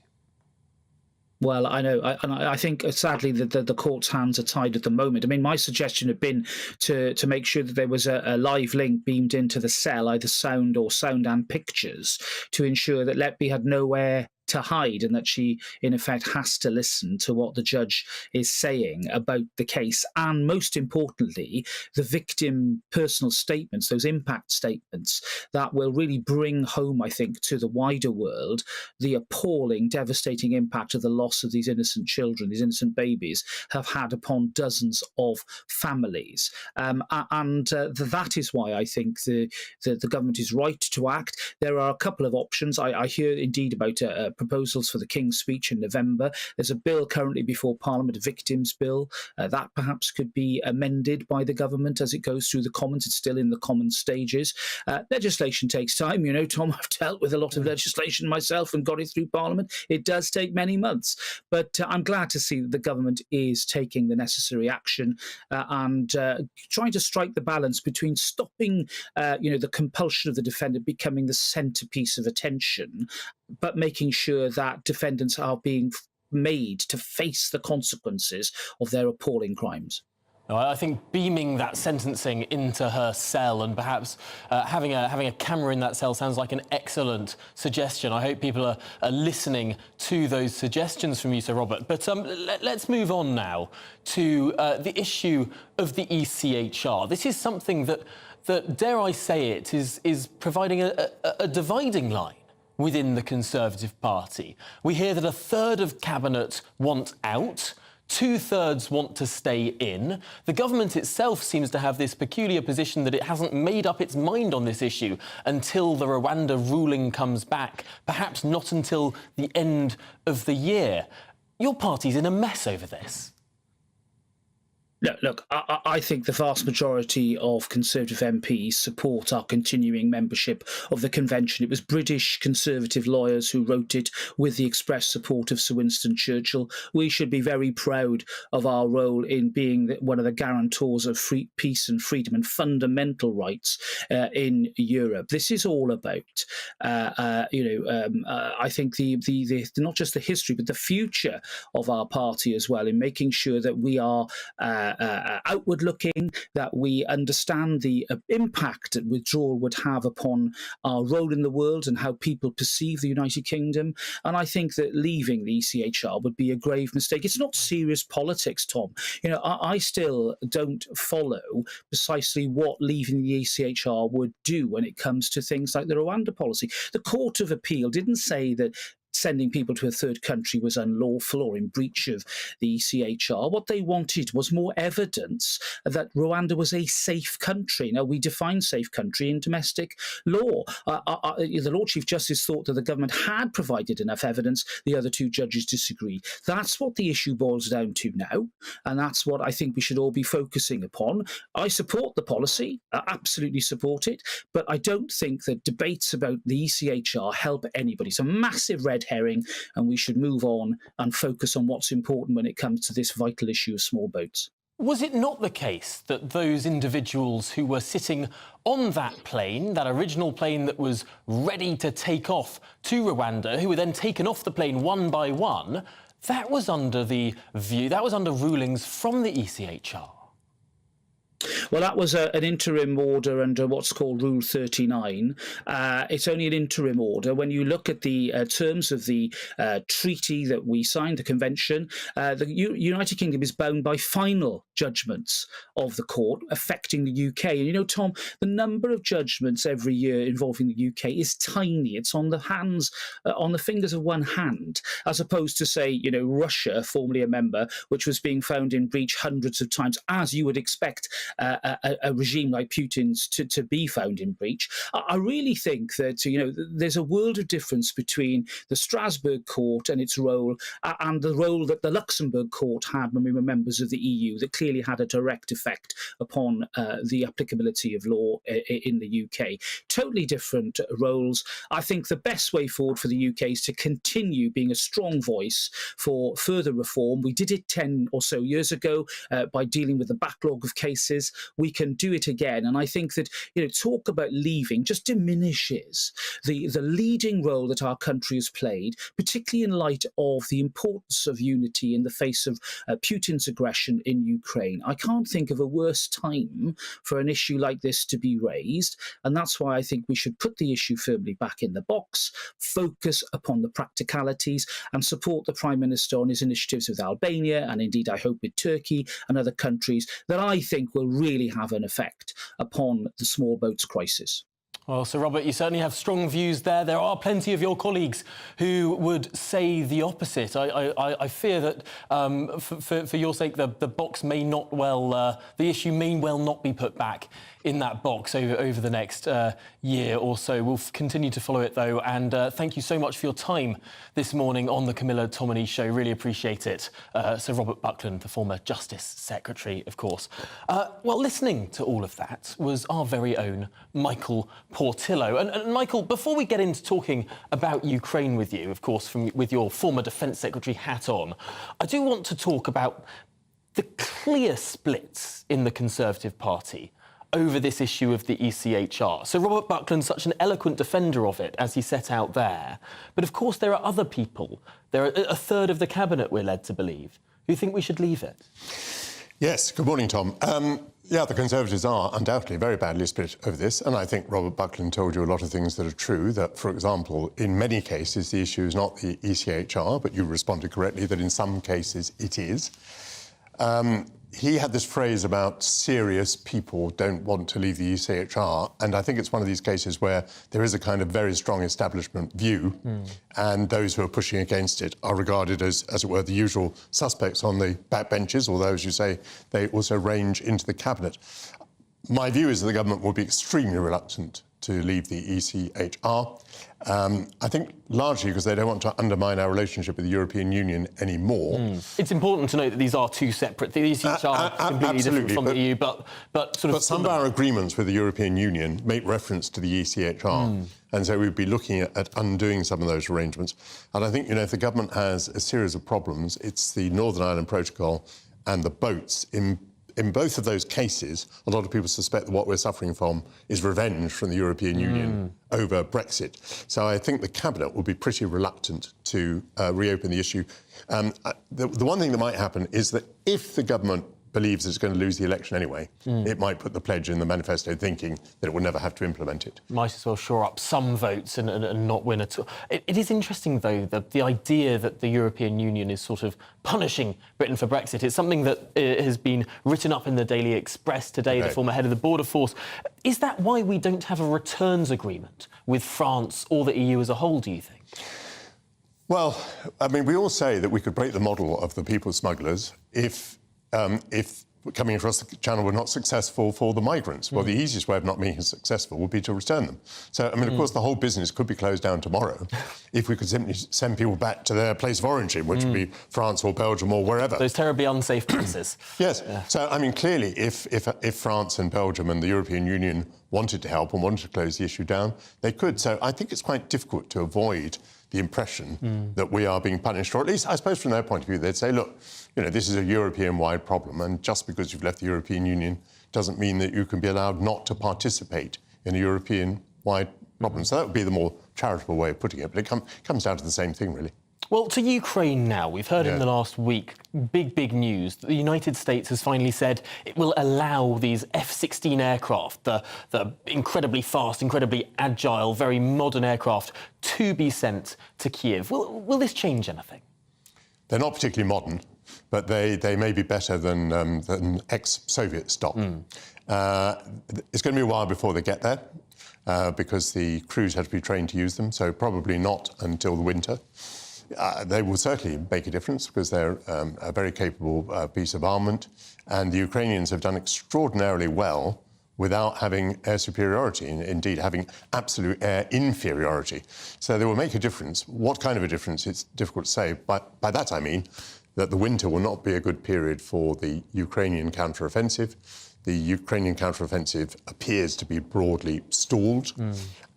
Well, I know, and I think sadly that the court's hands are tied at the moment. I mean, my suggestion had been to make sure that there was a live link beamed into the cell, either sound or sound and pictures, to ensure that Letby had nowhere to hide and that she, in effect, has to listen to what the judge is saying about the case. And most importantly, the victim personal statements, those impact statements that will really bring home, I think, to the wider world the appalling, devastating impact of the loss of these innocent children, these innocent babies, have had upon dozens of families. That is why I think the government is right to act. There are a couple of options. I hear indeed about proposals for the King's speech in November. There's a bill currently before Parliament, a victims bill. That perhaps could be amended by the government as it goes through the Commons. It's still in the Commons stages. Legislation takes time. You know, Tom, I've dealt with a lot of legislation myself and got it through Parliament. It does take many months. But I'm glad to see that the government is taking the necessary action and trying to strike the balance between stopping, the compulsion of the defendant becoming the centrepiece of attention, but making sure that defendants are being made to face the consequences of their appalling crimes. I think beaming that sentencing into her cell and perhaps having a camera in that cell sounds like an excellent suggestion. I hope people are listening to those suggestions from you, Sir Robert. But let's move on now to the issue of the ECHR. This is something that dare I say it, is providing a dividing line within the Conservative Party. We hear that a third of Cabinet want out. 2/3 want to stay in. The government itself seems to have this peculiar position that it hasn't made up its mind on this issue until the Rwanda ruling comes back, perhaps not until the end of the year. Your party's in a mess over this. No, look, I think the vast majority of Conservative MPs support our continuing membership of the Convention. It was British Conservative lawyers who wrote it with the express support of Sir Winston Churchill. We should be very proud of our role in being one of the guarantors of peace and freedom and fundamental rights in Europe. This is all about, I think, the not just the history, but the future of our party as well, in making sure that we are outward looking, that we understand the impact that withdrawal would have upon our role in the world and how people perceive the United Kingdom. And I think that leaving the ECHR would be a grave mistake. It's not serious politics, Tom. I still don't follow precisely what leaving the ECHR would do when it comes to things like the Rwanda policy. The Court of Appeal didn't say that sending people to a third country was unlawful or in breach of the ECHR. What they wanted was more evidence that Rwanda was a safe country. Now, we define safe country in domestic law. The Lord Chief Justice thought that the government had provided enough evidence. The other two judges disagreed. That's what the issue boils down to now, and that's what I think we should all be focusing upon. I support the policy, absolutely support it, but I don't think that debates about the ECHR help anybody. It's a massive red herring, and we should move on and focus on what's important when it comes to this vital issue of small boats. Was it not the case that those individuals who were sitting on that plane, that original plane that was ready to take off to Rwanda, who were then taken off the plane one by one, that was under rulings from the ECHR? Well, that was an interim order under what's called Rule 39. It's only an interim order. When you look at the terms of the treaty that we signed, the convention, the United Kingdom is bound by final judgments of the court affecting the UK. And Tom, the number of judgments every year involving the UK is tiny. It's on the fingers of one hand, as opposed to, say, Russia, formerly a member, which was being found in breach hundreds of times, as you would expect a regime like Putin's to be found in breach. I really think that there's a world of difference between the Strasbourg court and its role and the role that the Luxembourg court had when we were members of the EU, that clearly had a direct effect upon the applicability of law in the UK. Totally different roles. I think the best way forward for the UK is to continue being a strong voice for further reform. We did it 10 or so years ago by dealing with the backlog of cases. We can do it again. And I think that, talk about leaving just diminishes the leading role that our country has played, particularly in light of the importance of unity in the face of Putin's aggression in Ukraine. I can't think of a worse time for an issue like this to be raised. And that's why I think we should put the issue firmly back in the box, focus upon the practicalities, and support the Prime Minister on his initiatives with Albania, and indeed I hope with Turkey and other countries, that I think will really have an effect upon the small boats crisis. Well, Sir Robert, you certainly have strong views there. There are plenty of your colleagues who would say the opposite. I fear that, for your sake, the box may not well, the issue may well not be put back in that box over the next year or so. We'll continue to follow it, though, and thank you so much for your time this morning on the Camilla Tominey Show. Really appreciate it. Sir Robert Buckland, the former Justice Secretary, of course. Well, listening to all of that was our very own Michael Portillo. And Michael, before we get into talking about Ukraine with you, of course, with your former Defence Secretary hat on, I do want to talk about the clear splits in the Conservative Party over this issue of the ECHR. So Robert Buckland's such an eloquent defender of it, as he set out there. But of course, there are other people. There are a third of the cabinet, we're led to believe, who think we should leave it. Yes, good morning, Tom. Yeah, the Conservatives are undoubtedly very badly split over this, and I think Robert Buckland told you a lot of things that are true, that, for example, in many cases the issue is not the ECHR, but you responded correctly that in some cases it is. he had this phrase about serious people don't want to leave the ECHR, and I think it's one of these cases where there is a kind of very strong establishment view, and those who are pushing against it are regarded as it were, the usual suspects on the backbenches, although, as you say, they also range into the cabinet. My view is that the government will be extremely reluctant to leave the ECHR. I think largely because they don't want to undermine our relationship with the European Union anymore. It's important to note that these are two separate things. The ECHR are completely different from the EU, but some of our agreements with the European Union make reference to the ECHR. And so we'd be looking at undoing some of those arrangements. And I think, if the government has a series of problems, it's the Northern Ireland Protocol and the boats. In both of those cases, a lot of people suspect that what we're suffering from is revenge from the European Union over Brexit. So I think the Cabinet will be pretty reluctant to reopen the issue. The one thing that might happen is that if the government believes it's going to lose the election anyway, it might put the pledge in the manifesto thinking that it will never have to implement it. Might as well shore up some votes and not win at all. It is interesting, though, the idea that the European Union is sort of punishing Britain for Brexit. It's something that has been written up in the Daily Express today, the former head of the Border Force. Is that why we don't have a returns agreement with France or the EU as a whole, do you think? Well, I mean, we all say that we could break the model of the people smugglers if coming across the channel were not successful for the migrants. Well, the easiest way of not being successful would be to return them. So, I mean, of course, the whole business could be closed down tomorrow if we could simply send people back to their place of origin, which would be France or Belgium or wherever. Those terribly unsafe places. Yes. Yeah. So, I mean, clearly, if France and Belgium and the European Union wanted to help and wanted to close the issue down, they could. So I think it's quite difficult to avoid the impression that we are being punished, or at least, I suppose, from their point of view, they'd say, look, this is a European-wide problem, and just because you've left the European Union doesn't mean that you can be allowed not to participate in a European-wide problem. So that would be the more charitable way of putting it, but it comes down to the same thing, really. Well, to Ukraine now. We've heard in the last week, big news, that the United States has finally said it will allow these F-16 aircraft, the incredibly fast, incredibly agile, very modern aircraft, to be sent to Kiev. Will this change anything? They're not particularly modern, but they may be better than ex-Soviet stock. It's going to be a while before they get there, because the crews have to be trained to use them, so probably not until the winter. They will certainly make a difference because they're a very capable piece of armament, and the Ukrainians have done extraordinarily well without having air superiority, indeed having absolute air inferiority. So they will make a difference. What kind of a difference, it's difficult to say. But by that I mean that the winter will not be a good period for the Ukrainian counter-offensive. The Ukrainian counter-offensive appears to be broadly stalled,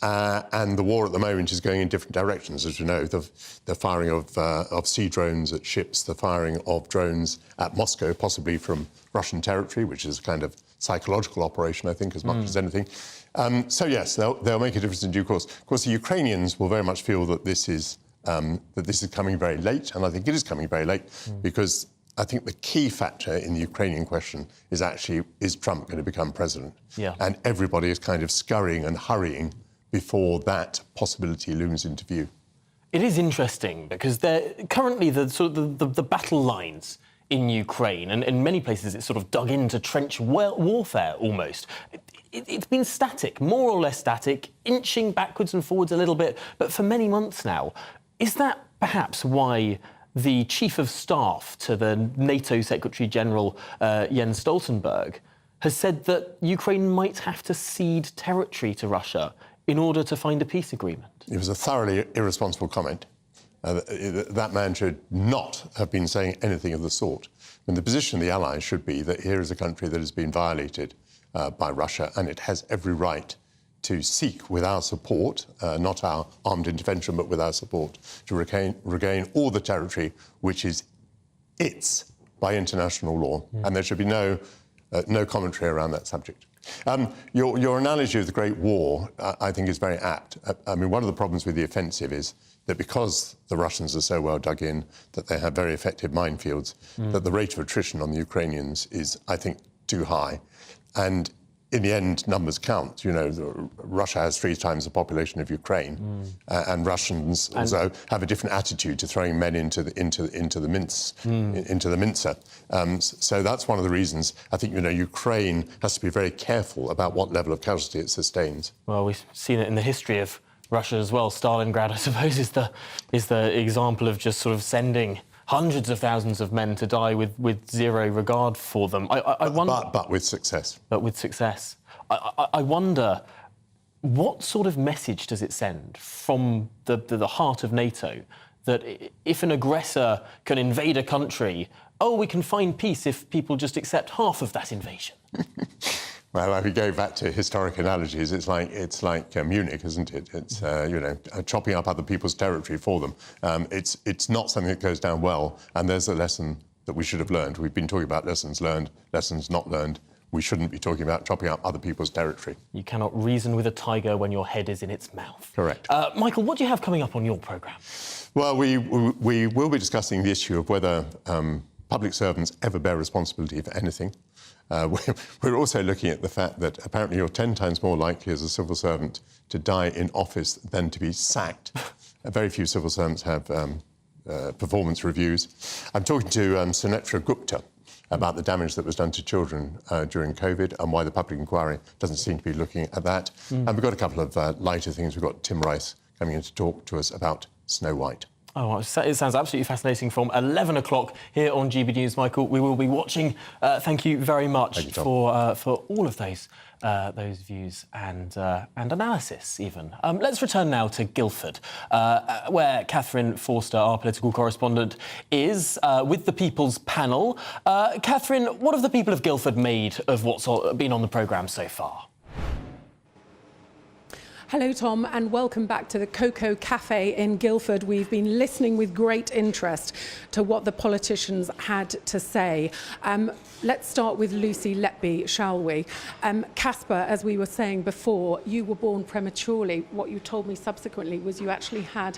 and the war at the moment is going in different directions. As you know, the firing of sea drones at ships, the firing of drones at Moscow, possibly from Russian territory, which is a kind of psychological operation, I think, as much as anything. So yes, they'll make a difference in due course. Of course, the Ukrainians will very much feel that this is coming very late, and I think it is coming very late because I think the key factor in the Ukrainian question is actually, is Trump going to become president? Yeah. And everybody is kind of scurrying and hurrying before that possibility looms into view. It is interesting because they're currently the battle lines in Ukraine, and in many places it's sort of dug into trench warfare almost. It's been static, more or less static, inching backwards and forwards a little bit, but for many months now. Is that perhaps why the Chief of Staff to the NATO Secretary-General, Jens Stoltenberg, has said that Ukraine might have to cede territory to Russia in order to find a peace agreement? It was a thoroughly irresponsible comment. That man should not have been saying anything of the sort. And the position of the Allies should be that here is a country that has been violated by Russia, and it has every right to seek, with our support, not our armed intervention, but with our support, to regain all the territory which is its by international law. And there should be no commentary around that subject. Your analogy of the Great War, I think, is very apt. I mean, one of the problems with the offensive is that because the Russians are so well dug in, that they have very effective minefields, that the rate of attrition on the Ukrainians is, I think, too high. And in the end, numbers count. You know, Russia has 3 times the population of Ukraine, and Russians also have a different attitude to throwing men into the mincer. So that's one of the reasons I think, you know, Ukraine has to be very careful about what level of casualty it sustains. Well, we've seen it in the history of Russia as well. Stalingrad, I suppose, is the example of just sort of sending hundreds of thousands of men to die with zero regard for them. I wonder, but with success. But with success. I wonder, what sort of message does it send from the heart of NATO that if an aggressor can invade a country, we can find peace if people just accept half of that invasion? Well, if we go back to historic analogies, it's like Munich, isn't it? It's you know, chopping up other people's territory for them. It's not something that goes down well, and there's a lesson that we should have learned. We've been talking about lessons learned, lessons not learned. We shouldn't be talking about chopping up other people's territory. You cannot reason with a tiger when your head is in its mouth. Correct. Michael, what do you have coming up on your programme? Well, we will be discussing the issue of whether public servants ever bear responsibility for anything. We're also looking at the fact that apparently you're 10 times more likely as a civil servant to die in office than to be sacked. Very few civil servants have performance reviews. I'm talking to Sunetra Gupta about the damage that was done to children during COVID and why the public inquiry doesn't seem to be looking at that. And we've got a couple of lighter things. We've got Tim Rice coming in to talk to us about Snow White. Oh, it sounds absolutely fascinating from 11 o'clock here on GB News, Michael. We will be watching. Thank you very much for all of those views and analysis, even. Let's return now to Guildford, where Catherine Forster, our political correspondent, is with the People's Panel. Catherine, what have the people of Guildford made of what's been on the programme so far? Hello, Tom, and welcome back to the Cocoa Cafe in Guildford. We've been listening with great interest to what the politicians had to say. Let's start with Lucy Letby, shall we? Casper, as we were saying before, you were born prematurely. What you told me subsequently was you actually had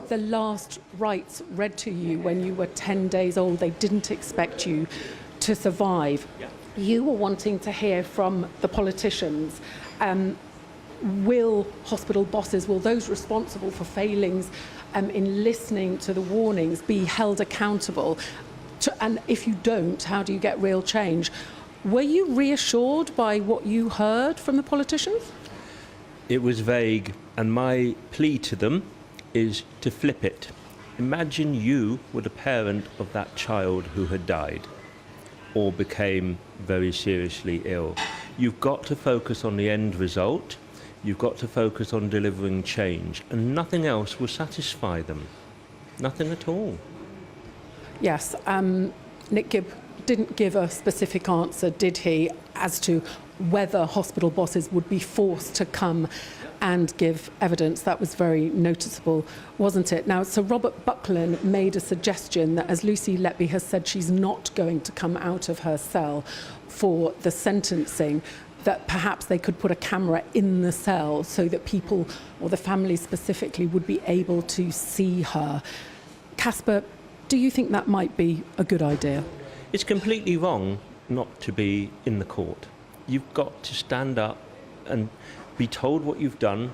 the last rites read to you when you were 10 days old. They didn't expect you to survive. Yeah. You were wanting to hear from the politicians. Will hospital bosses, will those responsible for failings in listening to the warnings be held accountable? And if you don't, how do you get real change? Were you reassured by what you heard from the politicians? It was vague, and my plea to them is to flip it. Imagine you were the parent of that child who had died or became very seriously ill. You've got to focus on the end result. You've got to focus on delivering change, and nothing else will satisfy them. Nothing at all. Yes, Nick Gibb didn't give a specific answer, did he, as to whether hospital bosses would be forced to come and give evidence. That was very noticeable, wasn't it? Now, Sir Robert Buckland made a suggestion that, as Lucy Letby has said, she's not going to come out of her cell for the sentencing, that perhaps they could put a camera in the cell so that people, or the family specifically, would be able to see her. Casper, do you think that might be a good idea? It's completely wrong not to be in the court. You've got to stand up and be told what you've done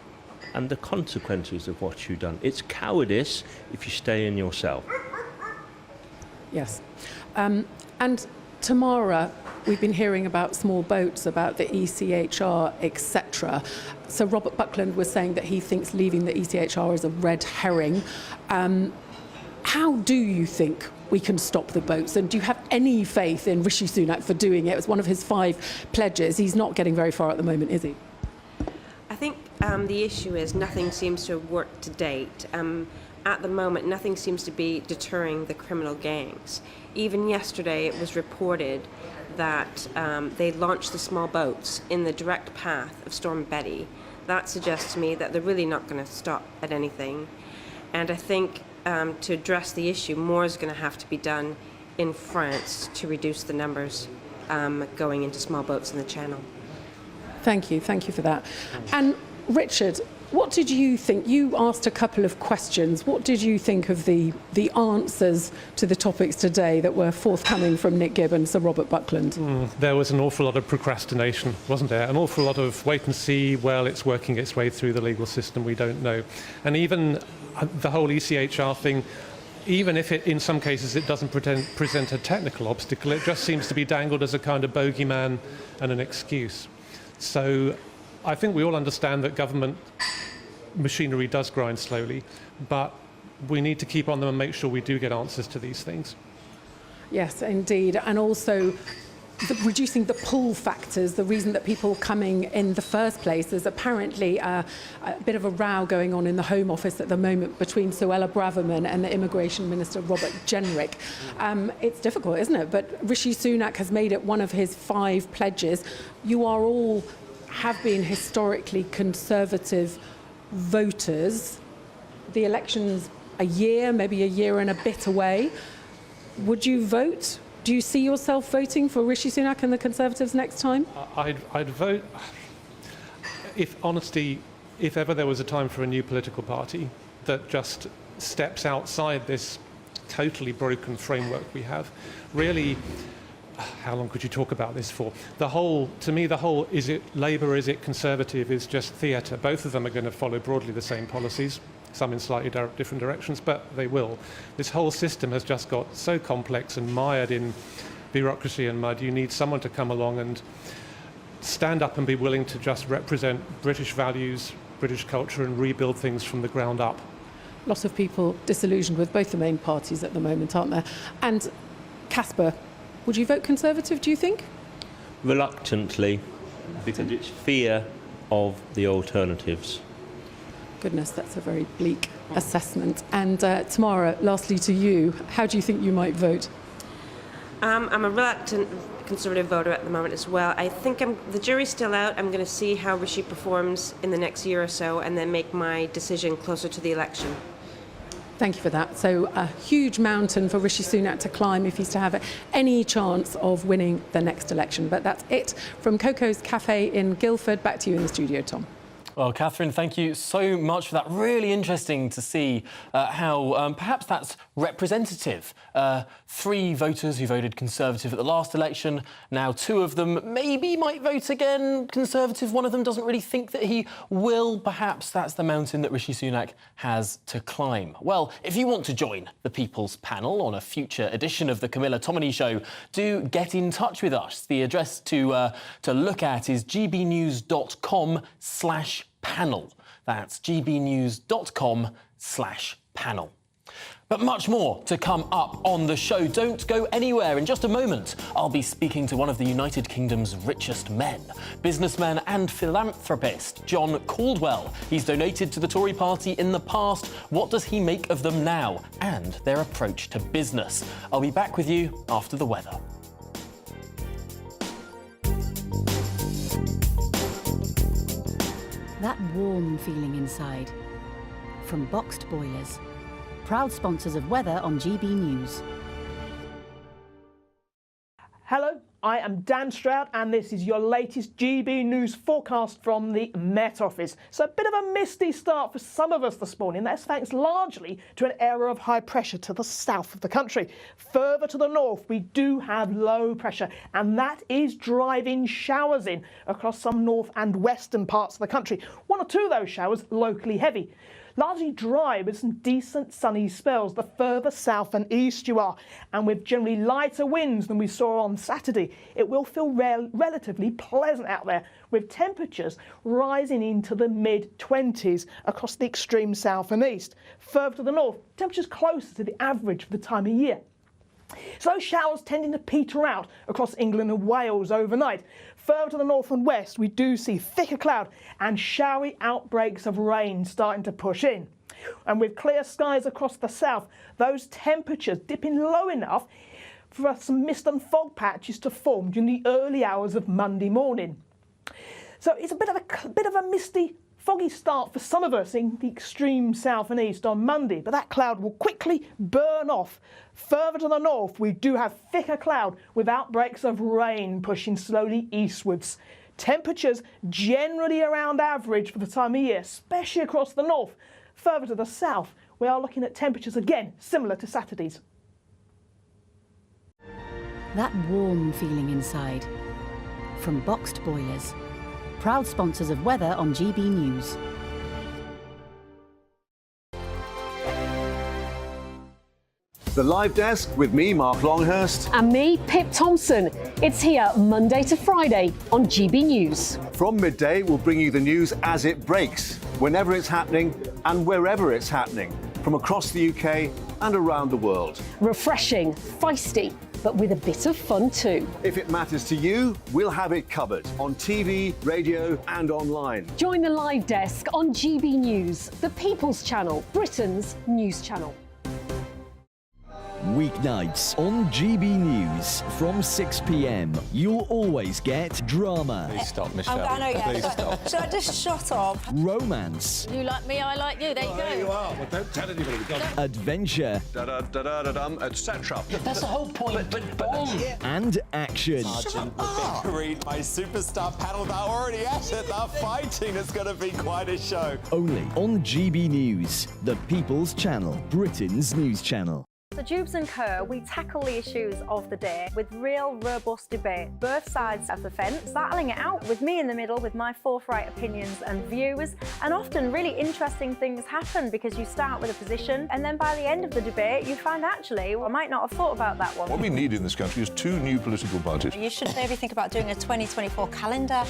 and the consequences of what you've done. It's cowardice if you stay in your cell. Yes. And Tamara, we've been hearing about small boats, about the ECHR, etc. So Robert Buckland was saying that he thinks leaving the ECHR is a red herring. How do you think we can stop the boats? And do you have any faith in Rishi Sunak for doing it? It was one of his 5 pledges. He's not getting very far at the moment, is he? I think the issue is nothing seems to have worked to date. At the moment, nothing seems to be deterring the criminal gangs. Even yesterday, it was reported that they launched the small boats in the direct path of Storm Betty. That suggests to me that they're really not going to stop at anything. And I think to address the issue, more is going to have to be done in France to reduce the numbers going into small boats in the Channel. Thank you for that. And Richard, What did you think? You asked a couple of questions. What did you think of the answers to the topics today that were forthcoming from Nick Gibb and Sir Robert Buckland? There was an awful lot of procrastination, wasn't there? An awful lot of wait and see, well, it's working its way through the legal system, we don't know. And even the whole ECHR thing, even if it, in some cases, it doesn't present a technical obstacle, it just seems to be dangled as a kind of bogeyman and an excuse. So I think we all understand that government machinery does grind slowly, but we need to keep on them and make sure we do get answers to these things. Yes, indeed. And also reducing the pull factors, the reason that people are coming in the first place. There's apparently a bit of a row going on in the Home Office at the moment between Suella Braverman and the Immigration Minister, Robert Jenrick. It's difficult, isn't it? But Rishi Sunak has made it one of his 5 pledges. You are all have been historically Conservative voters. The election's a year, maybe a year and a bit away. Would you vote? Do you see yourself voting for Rishi Sunak and the Conservatives next time? I'd vote, if ever there was a time for a new political party that just steps outside this totally broken framework we have. Really, how long could you talk about this for? To me, the whole, is it Labour, is it Conservative, is just theatre. Both of them are going to follow broadly the same policies, some in slightly different directions, but they will. This whole system has just got so complex and mired in bureaucracy and mud. You need someone to come along and stand up and be willing to just represent British values, British culture, and rebuild things from the ground up. Lots of people disillusioned with both the main parties at the moment, aren't there? And Casper, would you vote Conservative, do you think? Reluctantly, because it's fear of the alternatives. Goodness, that's a very bleak assessment. And Tamara, lastly to you, how do you think you might vote? I'm a reluctant Conservative voter at the moment as well. I think the jury's still out. I'm going to see how Rishi performs in the next year or so and then make my decision closer to the election. Thank you for that. So a huge mountain for Rishi Sunak to climb if he's to have any chance of winning the next election. But that's it from Coco's Cafe in Guildford. Back to you in the studio, Tom. Well, Catherine, thank you so much for that. Really interesting to see how perhaps that's representative. 3 voters who voted Conservative at the last election. Now 2 of them maybe might vote again Conservative. One of them doesn't really think that he will. Perhaps that's the mountain that Rishi Sunak has to climb. Well, if you want to join the People's Panel on a future edition of the Camilla Tominey Show, do get in touch with us. The address to look at is gbnews.com/panel. That's gbnews.com/panel. But much more to come up on the show. Don't go anywhere. In just a moment, I'll be speaking to one of the United Kingdom's richest men, businessman and philanthropist, John Caldwell. He's donated to the Tory party in the past. What does he make of them now and their approach to business? I'll be back with you after the weather. That warm feeling inside. From Boxed Boilers. Proud sponsors of weather on GB News. Hello, I am Dan Stroud and this is your latest GB News forecast from the Met Office. So a bit of a misty start for some of us this morning. That's thanks largely to an area of high pressure to the south of the country. Further to the north, we do have low pressure and that is driving showers in across some north and western parts of the country. 1 or 2 of those showers locally heavy. Largely dry with some decent sunny spells the further south and east you are, and with generally lighter winds than we saw on Saturday. It will feel relatively pleasant out there, with temperatures rising into the mid-20s across the extreme south and east. Further to the north, temperatures closer to the average for the time of year. So those showers tending to peter out across England and Wales overnight. Further to the north and west, we do see thicker cloud and showery outbreaks of rain starting to push in. And with clear skies across the south, those temperatures dipping low enough for some mist and fog patches to form during the early hours of Monday morning. So it's a bit of a misty, foggy start for some of us in the extreme south and east on Monday, but that cloud will quickly burn off. Further to the north, we do have thicker cloud with outbreaks of rain pushing slowly eastwards. Temperatures generally around average for the time of year, especially across the north. Further to the south, we are looking at temperatures again similar to Saturday's. That warm feeling inside. From Boxed Boilers, proud sponsors of weather on GB News. The Live Desk with me, Mark Longhurst. And me, Pip Thompson. It's here Monday to Friday on GB News. From midday, we'll bring you the news as it breaks, whenever it's happening and wherever it's happening, from across the UK and around the world. Refreshing, feisty, but with a bit of fun too. If it matters to you, we'll have it covered on TV, radio and online. Join the Live Desk on GB News, the People's Channel, Britain's news channel. Weeknights on GB News from 6 p.m. You'll always get drama. Please stop, Michelle. I know, yeah. Please stop. Should I just shut up? Romance. You like me, I like you. There you go. There you are. Well, don't tell anybody. Adventure. Etc. That's the whole point. And action. Sergeant, the big green, my superstar panel, they're already at it. They're fighting. It's going to be quite a show. Only on GB News, the People's Channel, Britain's news channel. So Jubes and Co, we tackle the issues of the day with real robust debate, both sides of the fence, battling it out with me in the middle with my forthright opinions and views, and often really interesting things happen because you start with a position and then by the end of the debate you find actually, well, I might not have thought about that one. What we need in this country is 2 new political parties. You should maybe think about doing a 2024 calendar.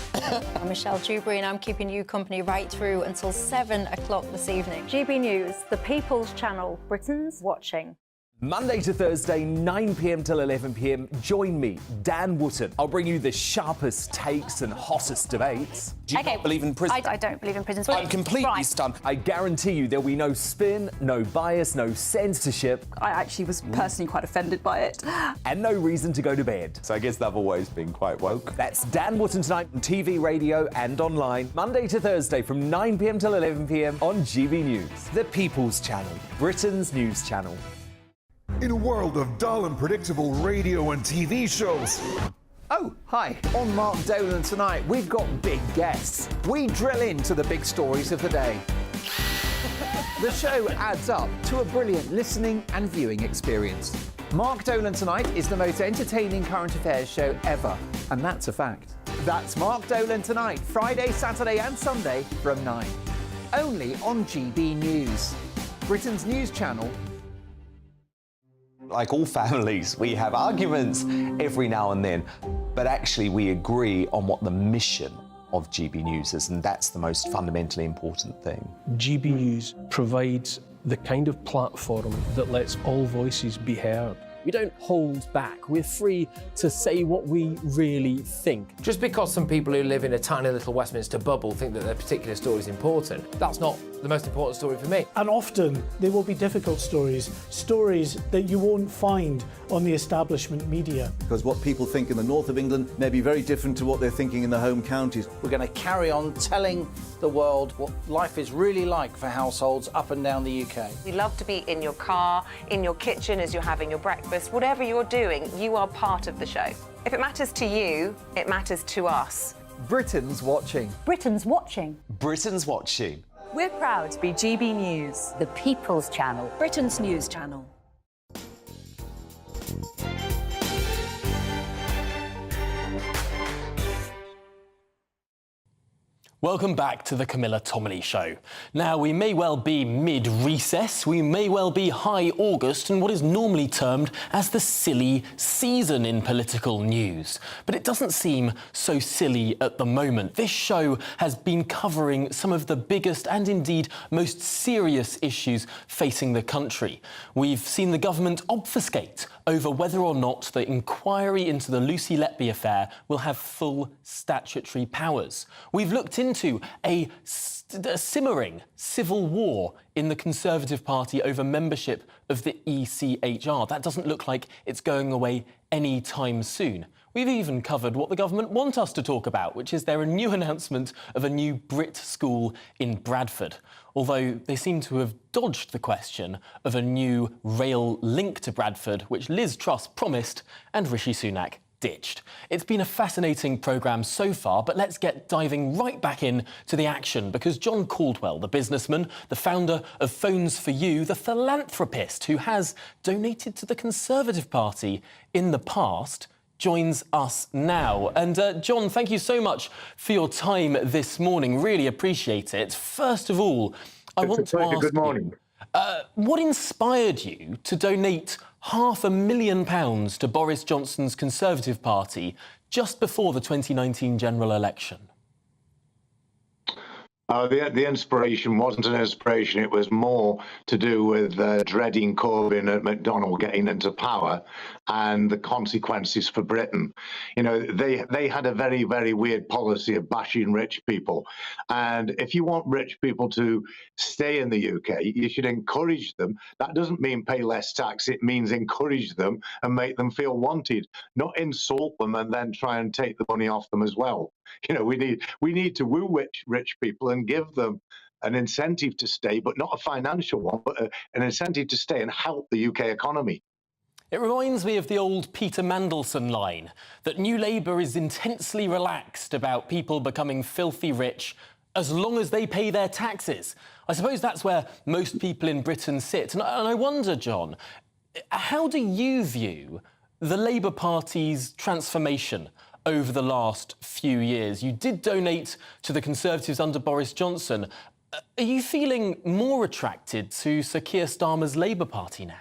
I'm Michelle Dewberry and I'm keeping you company right through until 7 o'clock this evening. GB News, the People's Channel, Britain's watching. Monday to Thursday, 9 p.m. till 11 p.m. Join me, Dan Wootton. I'll bring you the sharpest takes and hottest debates. Do you not believe in prisons? I don't believe in prisons. I'm completely stunned. I guarantee you there'll be no spin, no bias, no censorship. I actually was personally quite offended by it. And no reason to go to bed. So I guess they've always been quite woke. That's Dan Wootton tonight on TV, radio and online. Monday to Thursday from 9 p.m. till 11 p.m. on GB News. The People's Channel, Britain's news channel. In a world of dull and predictable radio and TV shows. Oh, hi. On Mark Dolan tonight, we've got big guests. We drill into the big stories of the day. The show adds up to a brilliant listening and viewing experience. Mark Dolan Tonight is the most entertaining current affairs show ever, and that's a fact. That's Mark Dolan Tonight, Friday, Saturday and Sunday from 9. Only on GB News, Britain's news channel. Like all families, we have arguments every now and then, but actually we agree on what the mission of GB News is, and that's the most fundamentally important thing. GB News provides the kind of platform that lets all voices be heard. We don't hold back. We're free to say what we really think. Just because some people who live in a tiny little Westminster bubble think that their particular story is important, that's not the most important story for me. And often there will be difficult stories, stories that you won't find on the establishment media. Because what people think in the north of England may be very different to what they're thinking in the home counties. We're going to carry on telling the world what life is really like for households up and down the UK. We love to be in your car, in your kitchen as you're having your breakfast. Whatever you're doing, you are part of the show. If it matters to you, it matters to us. Britain's watching. Britain's watching. Britain's watching. We're proud to be GB News, the People's Channel, Britain's news channel. Welcome back to the Camilla Tominey Show. Now, we may well be mid-recess, we may well be high August and what is normally termed as the silly season in political news. But it doesn't seem so silly at the moment. This show has been covering some of the biggest and indeed most serious issues facing the country. We've seen the government obfuscate over whether or not the inquiry into the Lucy Letby affair will have full statutory powers. We've looked into a simmering civil war in the Conservative Party over membership of the ECHR. That doesn't look like it's going away anytime soon. We've even covered what the government want us to talk about, which is their new announcement of a new Brit school in Bradford. Although they seem to have dodged the question of a new rail link to Bradford, which Liz Truss promised and Rishi Sunak ditched. It's been a fascinating programme so far, but let's get diving right back in to the action, because John Caldwell, the businessman, the founder of Phones for You, the philanthropist who has donated to the Conservative Party in the past, joins us now. And John, thank you so much for your time this morning. Really appreciate it. First of all, I want to ask good morning. What inspired you to donate £500,000 to Boris Johnson's Conservative Party just before the 2019 general election? The inspiration wasn't an inspiration. It was more to do with dreading Corbyn and McDonnell getting into power and the consequences for Britain. You know, they had a very, very weird policy of bashing rich people. And if you want rich people to stay in the UK, you should encourage them. That doesn't mean pay less tax. It means encourage them and make them feel wanted, not insult them and then try and take the money off them as well. You know, we need to woo rich people and give them an incentive to stay, but not a financial one, but an incentive to stay and help the UK economy. It reminds me of the old Peter Mandelson line that New Labour is intensely relaxed about people becoming filthy rich as long as they pay their taxes. I suppose that's where most people in Britain sit. And I wonder, John, how do you view the Labour Party's transformation over the last few years? You did donate to the Conservatives under Boris Johnson. Are you feeling more attracted to Sir Keir Starmer's Labour Party now?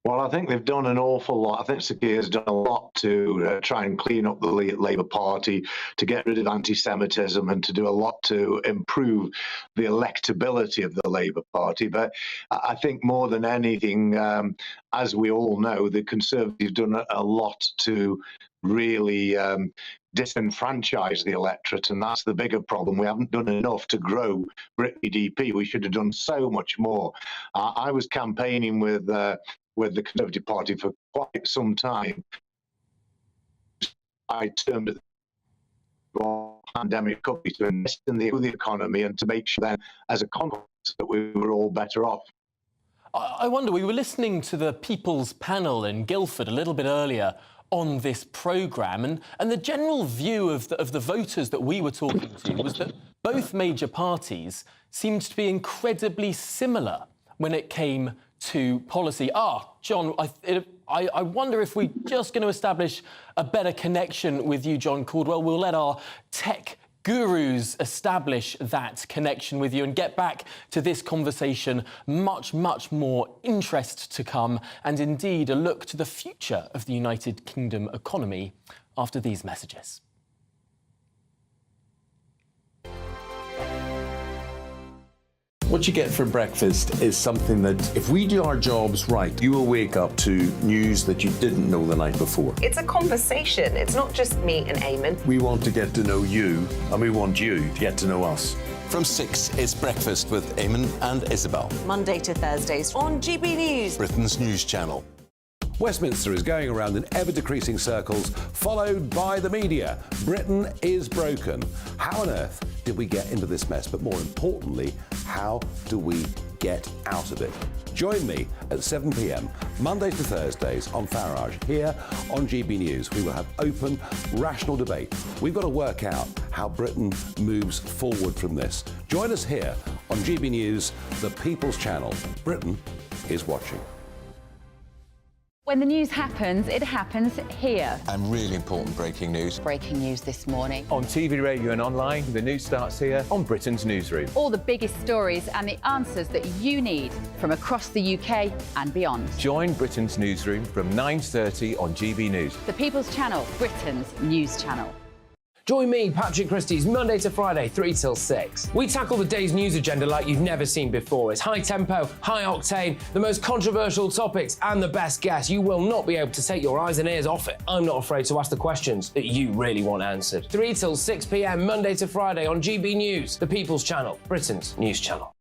Well, I think they've done an awful lot. I think Sir Keir's done a lot to try and clean up the Labour Party, to get rid of anti-Semitism and to do a lot to improve the electability of the Labour Party. But I think more than anything, as we all know, the Conservatives have done a lot to really disenfranchise the electorate, and that's the bigger problem. We haven't done enough to grow Brit GDP. We should have done so much more. I was campaigning with the Conservative Party for quite some time. I termed it the pandemic recovery, to invest in the economy and to make sure then, as a consequence, that we were all better off. I wonder, we were listening to the People's Panel in Guildford a little bit earlier on this programme, and the general view of the voters that we were talking to was that both major parties seemed to be incredibly similar when it came to policy. John, I wonder if we're just going to establish a better connection with you, John Caldwell. We'll let our tech gurus establish that connection with you and get back to this conversation. Much, much more interest to come, and indeed a look to the future of the United Kingdom economy after these messages. What you get for breakfast is something that, if we do our jobs right, you will wake up to news that you didn't know the night before. It's a conversation. It's not just me and Eamon. We want to get to know you, and we want you to get to know us. From 6, it's Breakfast with Eamon and Isabel. Monday to Thursdays on GB News, Britain's news channel. Westminster is going around in ever-decreasing circles, followed by the media. Britain is broken. How on earth did we get into this mess? But more importantly, how do we get out of it? Join me at 7 p.m, Mondays to Thursdays on Farage, here on GB News. We will have open, rational debate. We've got to work out how Britain moves forward from this. Join us here on GB News, the People's Channel. Britain is watching. When the news happens, it happens here. And really important breaking news. Breaking news this morning. On TV, radio and online, the news starts here on Britain's Newsroom. All the biggest stories and the answers that you need from across the UK and beyond. Join Britain's Newsroom from 9:30 on GB News. The People's Channel, Britain's news channel. Join me, Patrick Christie's, Monday to Friday, 3 till 6. We tackle the day's news agenda like you've never seen before. It's high tempo, high octane, the most controversial topics and the best guests. You will not be able to take your eyes and ears off it. I'm not afraid to ask the questions that you really want answered. 3 till 6 p.m, Monday to Friday on GB News, the People's Channel, Britain's news channel.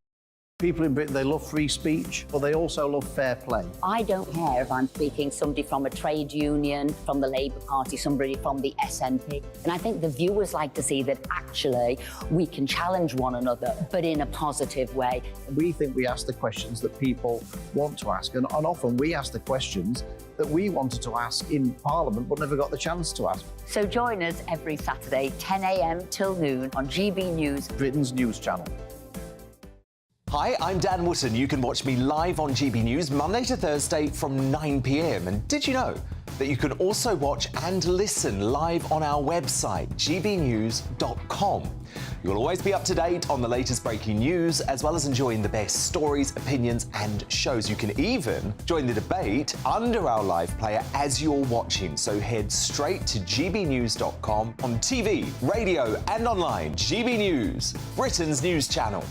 People in Britain, they love free speech, but they also love fair play. I don't care if I'm speaking somebody from a trade union, from the Labour Party, somebody from the SNP. And I think the viewers like to see that actually we can challenge one another, but in a positive way. We think we ask the questions that people want to ask, and often we ask the questions that we wanted to ask in Parliament but never got the chance to ask. So join us every Saturday, 10 a.m. till noon on GB News, Britain's news channel. Hi, I'm Dan Wootton. You can watch me live on GB News Monday to Thursday from 9 p.m. And did you know that you can also watch and listen live on our website, gbnews.com. You'll always be up to date on the latest breaking news, as well as enjoying the best stories, opinions and shows. You can even join the debate under our live player as you're watching. So head straight to gbnews.com on TV, radio and online. GB News, Britain's news channel.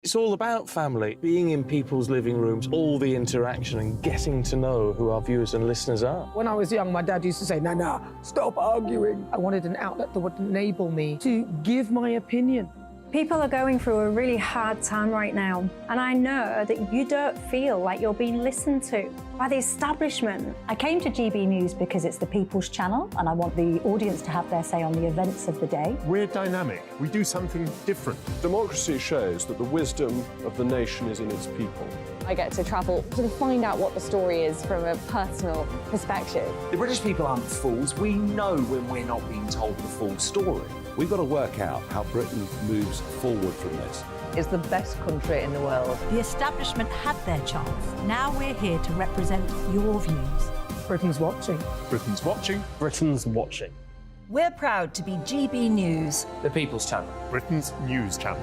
It's all about family, being in people's living rooms, all the interaction and getting to know who our viewers and listeners are. When I was young, my dad used to say, Nana, stop arguing. I wanted an outlet that would enable me to give my opinion. People are going through a really hard time right now, and I know that you don't feel like you're being listened to by the establishment. I came to GB News because it's the People's Channel, and I want the audience to have their say on the events of the day. We're dynamic. We do something different. Democracy shows that the wisdom of the nation is in its people. I get to travel to find out what the story is from a personal perspective. The British people aren't fools. We know when we're not being told the full story. We've got to work out how Britain moves forward from this. It's the best country in the world. The establishment had their chance. Now we're here to represent your views. Britain's watching. Britain's watching. Britain's watching. We're proud to be GB News, The People's Channel, Britain's news channel.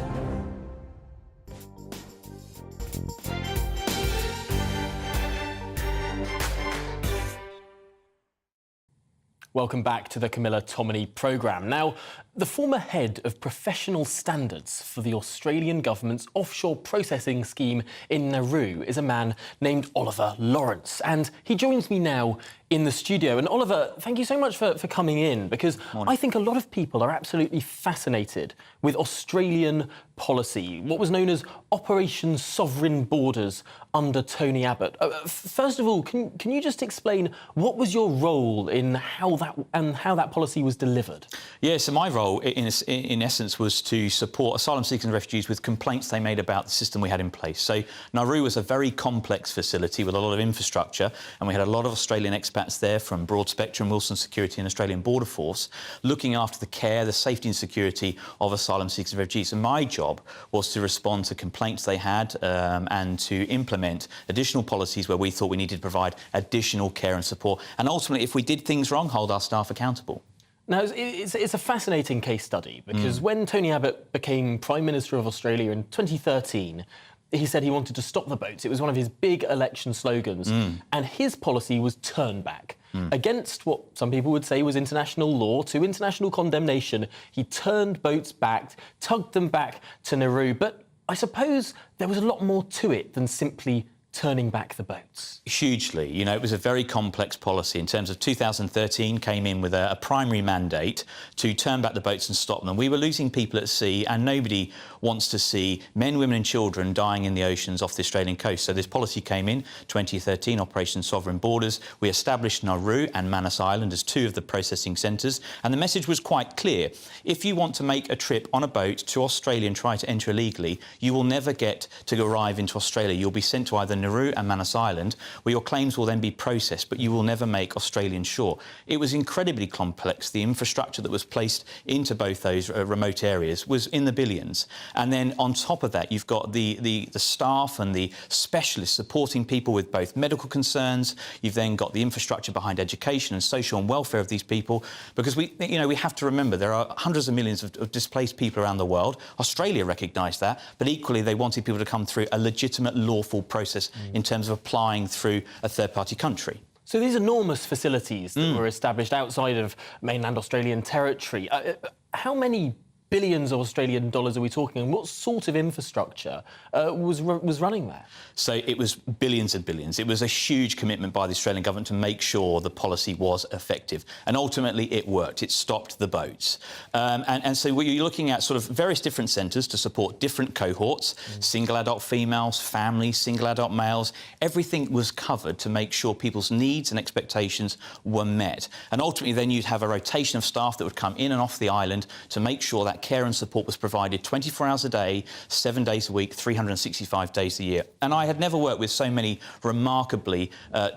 Welcome back to the Camilla Tominey programme. Now, the former head of professional standards for the Australian government's offshore processing scheme in Nauru is a man named Oliver Lawrence, and he joins me now in the studio. And Oliver, thank you so much for coming in, because I think a lot of people are absolutely fascinated with Australian policy, what was known as Operation Sovereign Borders under Tony Abbott. First of all, can you just explain what was your role in how that policy was delivered? Yeah, so my role, in essence, was to support asylum seekers and refugees with complaints they made about the system we had in place. So Nauru was a very complex facility with a lot of infrastructure, and we had a lot of Australian expats there from Broad Spectrum, Wilson Security and Australian Border Force, looking after the care, the safety and security of asylum seekers and refugees. And my job was to respond to complaints they had and to implement additional policies where we thought we needed to provide additional care and support. And ultimately, if we did things wrong, hold our staff accountable. Now, it's a fascinating case study, because when Tony Abbott became Prime Minister of Australia in 2013, he said he wanted to stop the boats. It was one of his big election slogans. And his policy was turn back. Against what some people would say was international law, to international condemnation, he turned boats back, tugged them back to Nauru. But I suppose there was a lot more to it than simply turning back the boats. Hugely. You know, it was a very complex policy. In terms of 2013, came in with a primary mandate to turn back the boats and stop them. We were losing people at sea, and nobody wants to see men, women and children dying in the oceans off the Australian coast. So this policy came in 2013, Operation Sovereign Borders. We established Nauru and Manus Island as two of the processing centres, and the message was quite clear. If you want to make a trip on a boat to Australia and try to enter illegally, you will never get to arrive into Australia. You'll be sent to either Nauru and Manus Island, where your claims will then be processed, but you will never make Australian shore. It was incredibly complex. The infrastructure that was placed into both those remote areas was in the billions. And then on top of that, you've got the staff and the specialists supporting people with both medical concerns. You've then got the infrastructure behind education and social and welfare of these people, because we have to remember there are hundreds of millions of displaced people around the world. Australia recognised that, but equally they wanted people to come through a legitimate, lawful process in terms of applying through a third-party country. So these enormous facilities that were established outside of mainland Australian territory, how many billions of Australian dollars are we talking, and what sort of infrastructure was running there? So it was billions and billions. It was a huge commitment by the Australian government to make sure the policy was effective, and ultimately it worked. It stopped the boats. And so you're looking at sort of various different centres to support different cohorts, single adult females, families, single adult males. Everything was covered to make sure people's needs and expectations were met. And ultimately then you'd have a rotation of staff that would come in and off the island to make sure that that care and support was provided 24 hours a day, 7 days a week, 365 days a year. And I had never worked with so many remarkably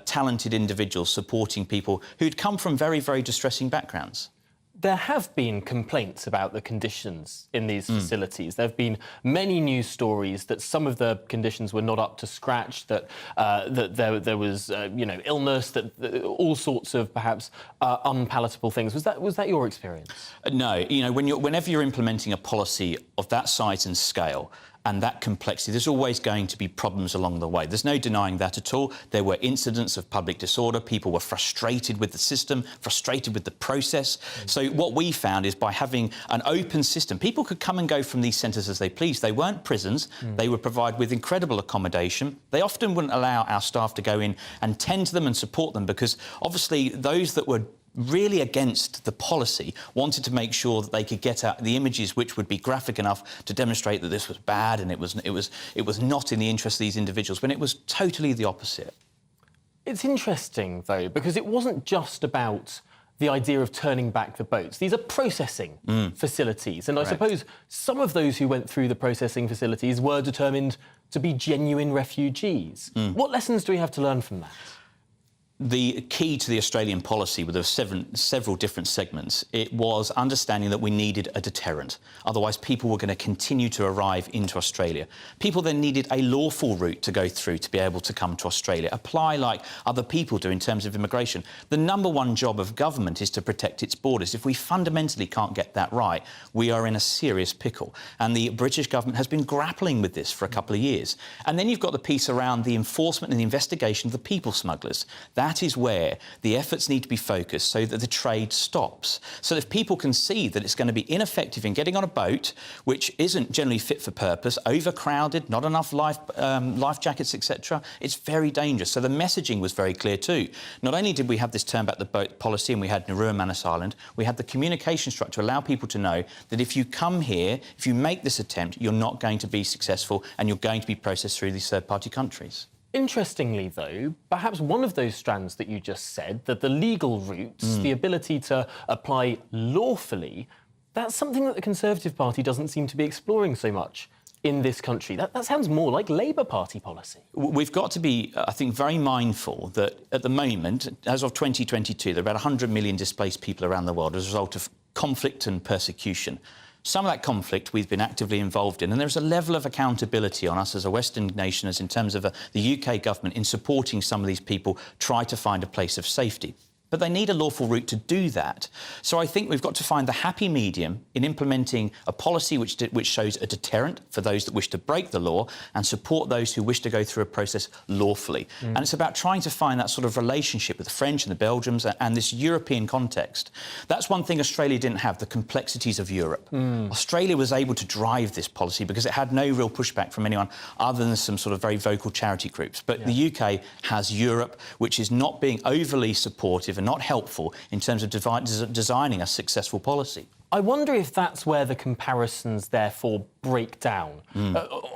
talented individuals supporting people who'd come from very, very distressing backgrounds. There have been complaints about the conditions in these facilities. There have been many news stories that some of the conditions were not up to scratch, that there was illness, that all sorts of perhaps unpalatable things. Was that your experience? No. Whenever you're implementing a policy of that size and scale, and that complexity, there's always going to be problems along the way. There's no denying that at all. There were incidents of public disorder. People were frustrated with the system, frustrated with the process. So what we found is by having an open system, people could come and go from these centres as they pleased. They weren't prisons. They were provided with incredible accommodation. They often wouldn't allow our staff to go in and tend to them and support them because, obviously, those that were really against the policy wanted to make sure that they could get out the images which would be graphic enough to demonstrate that this was bad and it was not in the interest of these individuals, when it was totally the opposite. It's interesting, though, because it wasn't just about the idea of turning back the boats. These are processing facilities, and I suppose some of those who went through the processing facilities were determined to be genuine refugees. What lessons do we have to learn from that? The key to the Australian policy, with several different segments, it was understanding that we needed a deterrent. Otherwise, people were going to continue to arrive into Australia. People then needed a lawful route to go through to be able to come to Australia, apply like other people do in terms of immigration. The number one job of government is to protect its borders. If we fundamentally can't get that right, we are in a serious pickle. And the British government has been grappling with this for a couple of years. And then you've got the piece around the enforcement and the investigation of the people smugglers. That is where the efforts need to be focused so that the trade stops. So if people can see that it's going to be ineffective in getting on a boat, which isn't generally fit for purpose, overcrowded, not enough life jackets, etc., it's very dangerous. So the messaging was very clear too. Not only did we have this turn back the boat policy and we had Nauru and Manus Island, we had the communication structure to allow people to know that if you come here, if you make this attempt, you're not going to be successful and you're going to be processed through these third-party countries. Interestingly, though, perhaps one of those strands that you just said, that the legal routes, the ability to apply lawfully, that's something that the Conservative Party doesn't seem to be exploring so much in this country. That sounds more like Labour Party policy. We've got to be, I think, very mindful that at the moment, as of 2022, there are about 100 million displaced people around the world as a result of conflict and persecution. Some of that conflict we've been actively involved in, and there's a level of accountability on us as a Western nation, as in terms of the UK government, in supporting some of these people try to find a place of safety. But they need a lawful route to do that. So I think we've got to find the happy medium in implementing a policy which shows a deterrent for those that wish to break the law and support those who wish to go through a process lawfully. And it's about trying to find that sort of relationship with the French and the Belgians and this European context. That's one thing Australia didn't have, the complexities of Europe. Australia was able to drive this policy because it had no real pushback from anyone other than some sort of very vocal charity groups. But the UK has Europe, which is not being overly supportive and not helpful in terms of designing a successful policy. I wonder if that's where the comparisons, therefore, break down.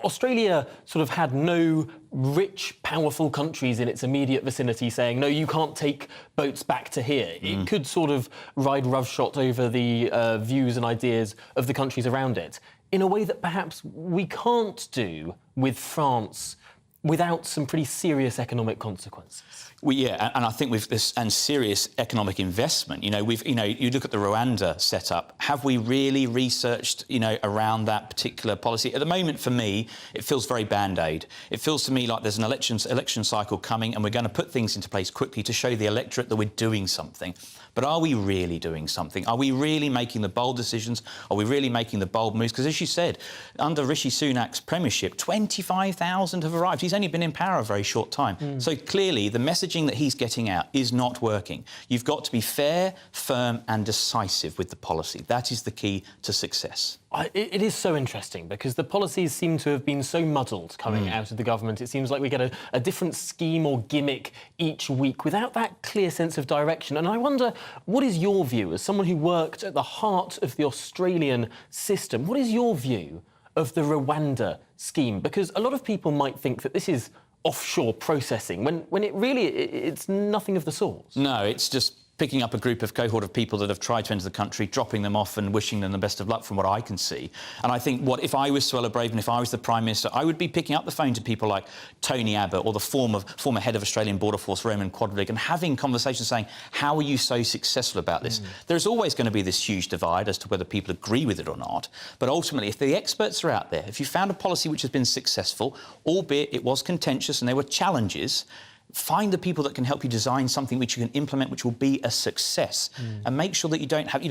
Australia sort of had no rich, powerful countries in its immediate vicinity saying, no, you can't take boats back to here. It could sort of ride roughshod over the views and ideas of the countries around it in a way that perhaps we can't do with France without some pretty serious economic consequences. Well, yeah, and I think with this and serious economic investment, you look at the Rwanda setup. Have we really researched, around that particular policy? At the moment, for me, it feels very band-aid. It feels to me like there's an election cycle coming, and we're going to put things into place quickly to show the electorate that we're doing something. But are we really doing something? Are we really making the bold decisions? Are we really making the bold moves? Because, as you said, under Rishi Sunak's premiership, 25,000 have arrived. He's only been in power a very short time. So clearly, the messaging that he's getting out is not working. You've got to be fair, firm and decisive with the policy. That is the key to success. It is so interesting because the policies seem to have been so muddled coming out of the government. It seems like we get a different scheme or gimmick each week without that clear sense of direction. And I wonder, what is your view, as someone who worked at the heart of the Australian system, what is your view of the Rwanda scheme? Because a lot of people might think that this is offshore processing, when it really, it's nothing of the sort. No, it's just picking up a cohort of people that have tried to enter the country, dropping them off and wishing them the best of luck from what I can see. And I think if I was Suella Braverman, if I was the Prime Minister, I would be picking up the phone to people like Tony Abbott or the former head of Australian Border Force, Roman Quadrig, and having conversations saying, how are you so successful about this? There's always going to be this huge divide as to whether people agree with it or not. But ultimately, if the experts are out there, if you found a policy which has been successful, albeit it was contentious and there were challenges, find the people that can help you design something which you can implement, which will be a success, and make sure that you don't have.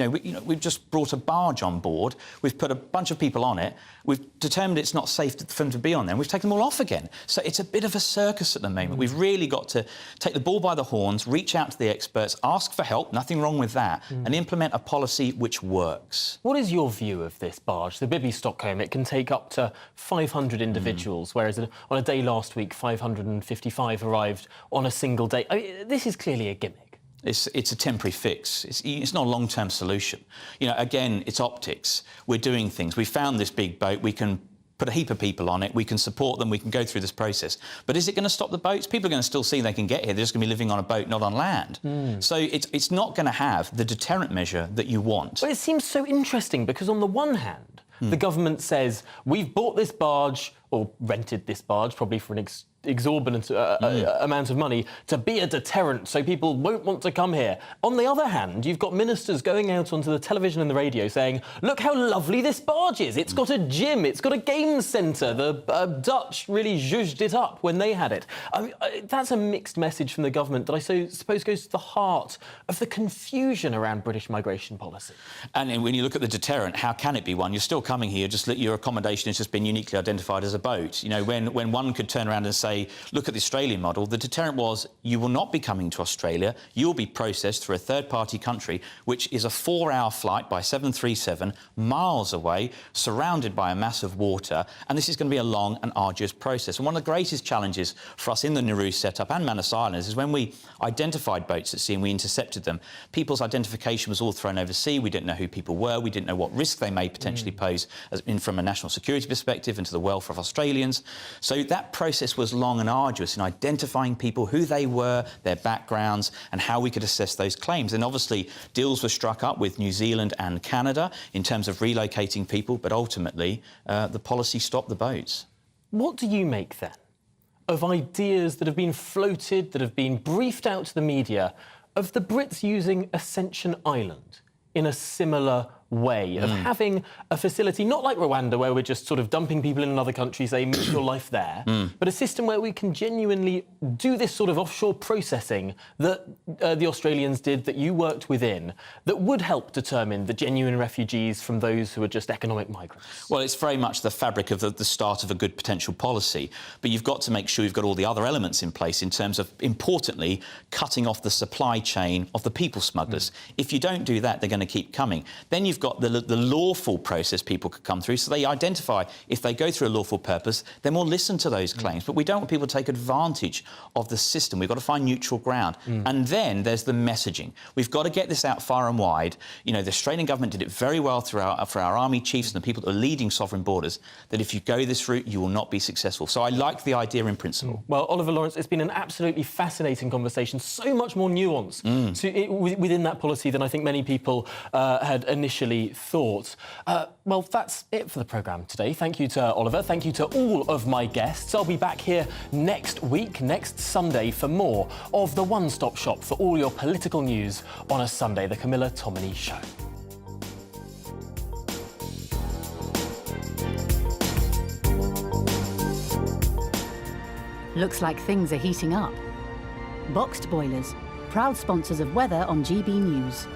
We've just brought a barge on board. We've put a bunch of people on it. We've determined it's not safe for them to be on there. And we've taken them all off again. So it's a bit of a circus at the moment. We've really got to take the bull by the horns, reach out to the experts, ask for help. Nothing wrong with that, and implement a policy which works. What is your view of this barge, the Bibby Stockholm? It can take up to 500 individuals, whereas on a day last week, 555 arrived on a single day. I mean, this is clearly a gimmick. It's a temporary fix. It's not a long-term solution. Again, it's optics. We're doing things. We found this big boat. We can put a heap of people on it. We can support them. We can go through this process. But is it going to stop the boats? People are going to still see they can get here. They're just going to be living on a boat, not on land. So it's not going to have the deterrent measure that you want. But it seems so interesting because on the one hand, the government says, we've bought this barge, or rented this barge, probably for an exorbitant amount of money, to be a deterrent so people won't want to come here. On the other hand, you've got ministers going out onto the television and the radio saying, look how lovely this barge is. It's got a gym, it's got a games centre. The Dutch really zhuzhed it up when they had it. I mean, that's a mixed message from the government that I suppose goes to the heart of the confusion around British migration policy. And when you look at the deterrent, how can it be one? You're still coming here, just your accommodation has just been uniquely identified as a boat. When one could turn around and say, look at the Australian model, the deterrent was you will not be coming to Australia, you will be processed through a third-party country, which is a 4-hour flight by 737, miles away, surrounded by a mass of water, and this is going to be a long and arduous process. And one of the greatest challenges for us in the Nauru setup and Manus Islands is when we identified boats at sea and we intercepted them, people's identification was all thrown overseas. We didn't know who people were, we didn't know what risk they may potentially pose from a national security perspective and to the welfare of Australians. So that process was long and arduous in identifying people, who they were, their backgrounds, and how we could assess those claims. And obviously, deals were struck up with New Zealand and Canada in terms of relocating people, but ultimately, the policy stopped the boats. What do you make, then, of ideas that have been floated, that have been briefed out to the media, of the Brits using Ascension Island in a similar way, of having a facility, not like Rwanda, where we're just sort of dumping people in another country, say, make your life there, but a system where we can genuinely do this sort of offshore processing that the Australians did, that you worked within, that would help determine the genuine refugees from those who are just economic migrants? Well, it's very much the fabric of the start of a good potential policy, but you've got to make sure you've got all the other elements in place in terms of, importantly, cutting off the supply chain of the people smugglers. If you don't do that, they're going to keep coming. Then you've got the lawful process people could come through, so they identify if they go through a lawful purpose, then we'll listen to those claims. But we don't want people to take advantage of the system. We've got to find neutral ground. And then there's the messaging. We've got to get this out far and wide. The Australian government did it very well for our army chiefs and the people that are leading sovereign borders, that if you go this route, you will not be successful. So I like the idea in principle. Well, Oliver Lawrence, it's been an absolutely fascinating conversation, so much more nuance within that policy than I think many people had initially thought. Well, that's it for the programme today. Thank you to Oliver. Thank you to all of my guests. I'll be back here next week, next Sunday, for more of the one-stop shop for all your political news on a Sunday, The Camilla Tominey Show. Looks like things are heating up. Boxed boilers, proud sponsors of weather on GB News.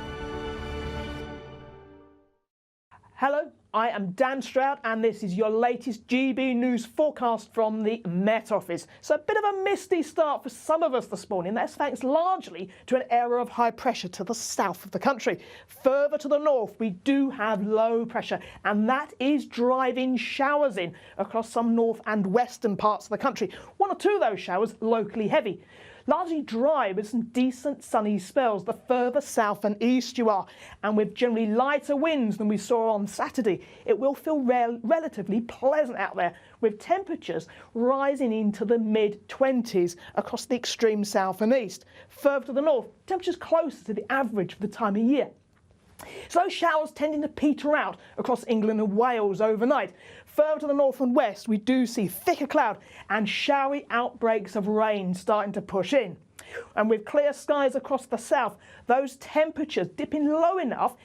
Hello, I am Dan Stroud and this is your latest GB News forecast from the Met Office. So a bit of a misty start for some of us this morning. That's thanks largely to an area of high pressure to the south of the country. Further to the north, we do have low pressure, and that is driving showers in across some north and western parts of the country. One or two of those showers locally heavy. Largely dry with some decent sunny spells the further south and east you are, and with generally lighter winds than we saw on Saturday. It will feel relatively pleasant out there, with temperatures rising into the mid-20s across the extreme south and east. Further to the north, temperatures closer to the average for the time of year. So showers tending to peter out across England and Wales overnight. Further to the north and west, we do see thicker cloud and showery outbreaks of rain starting to push in. And with clear skies across the south, those temperatures dipping low enough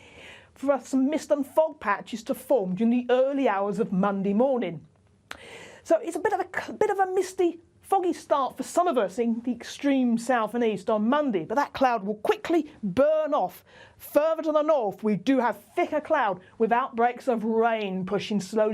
for some mist and fog patches to form during the early hours of Monday morning. So it's a bit of a misty, foggy start for some of us in the extreme south and east on Monday, but that cloud will quickly burn off. Further to the north, we do have thicker cloud with outbreaks of rain pushing slowly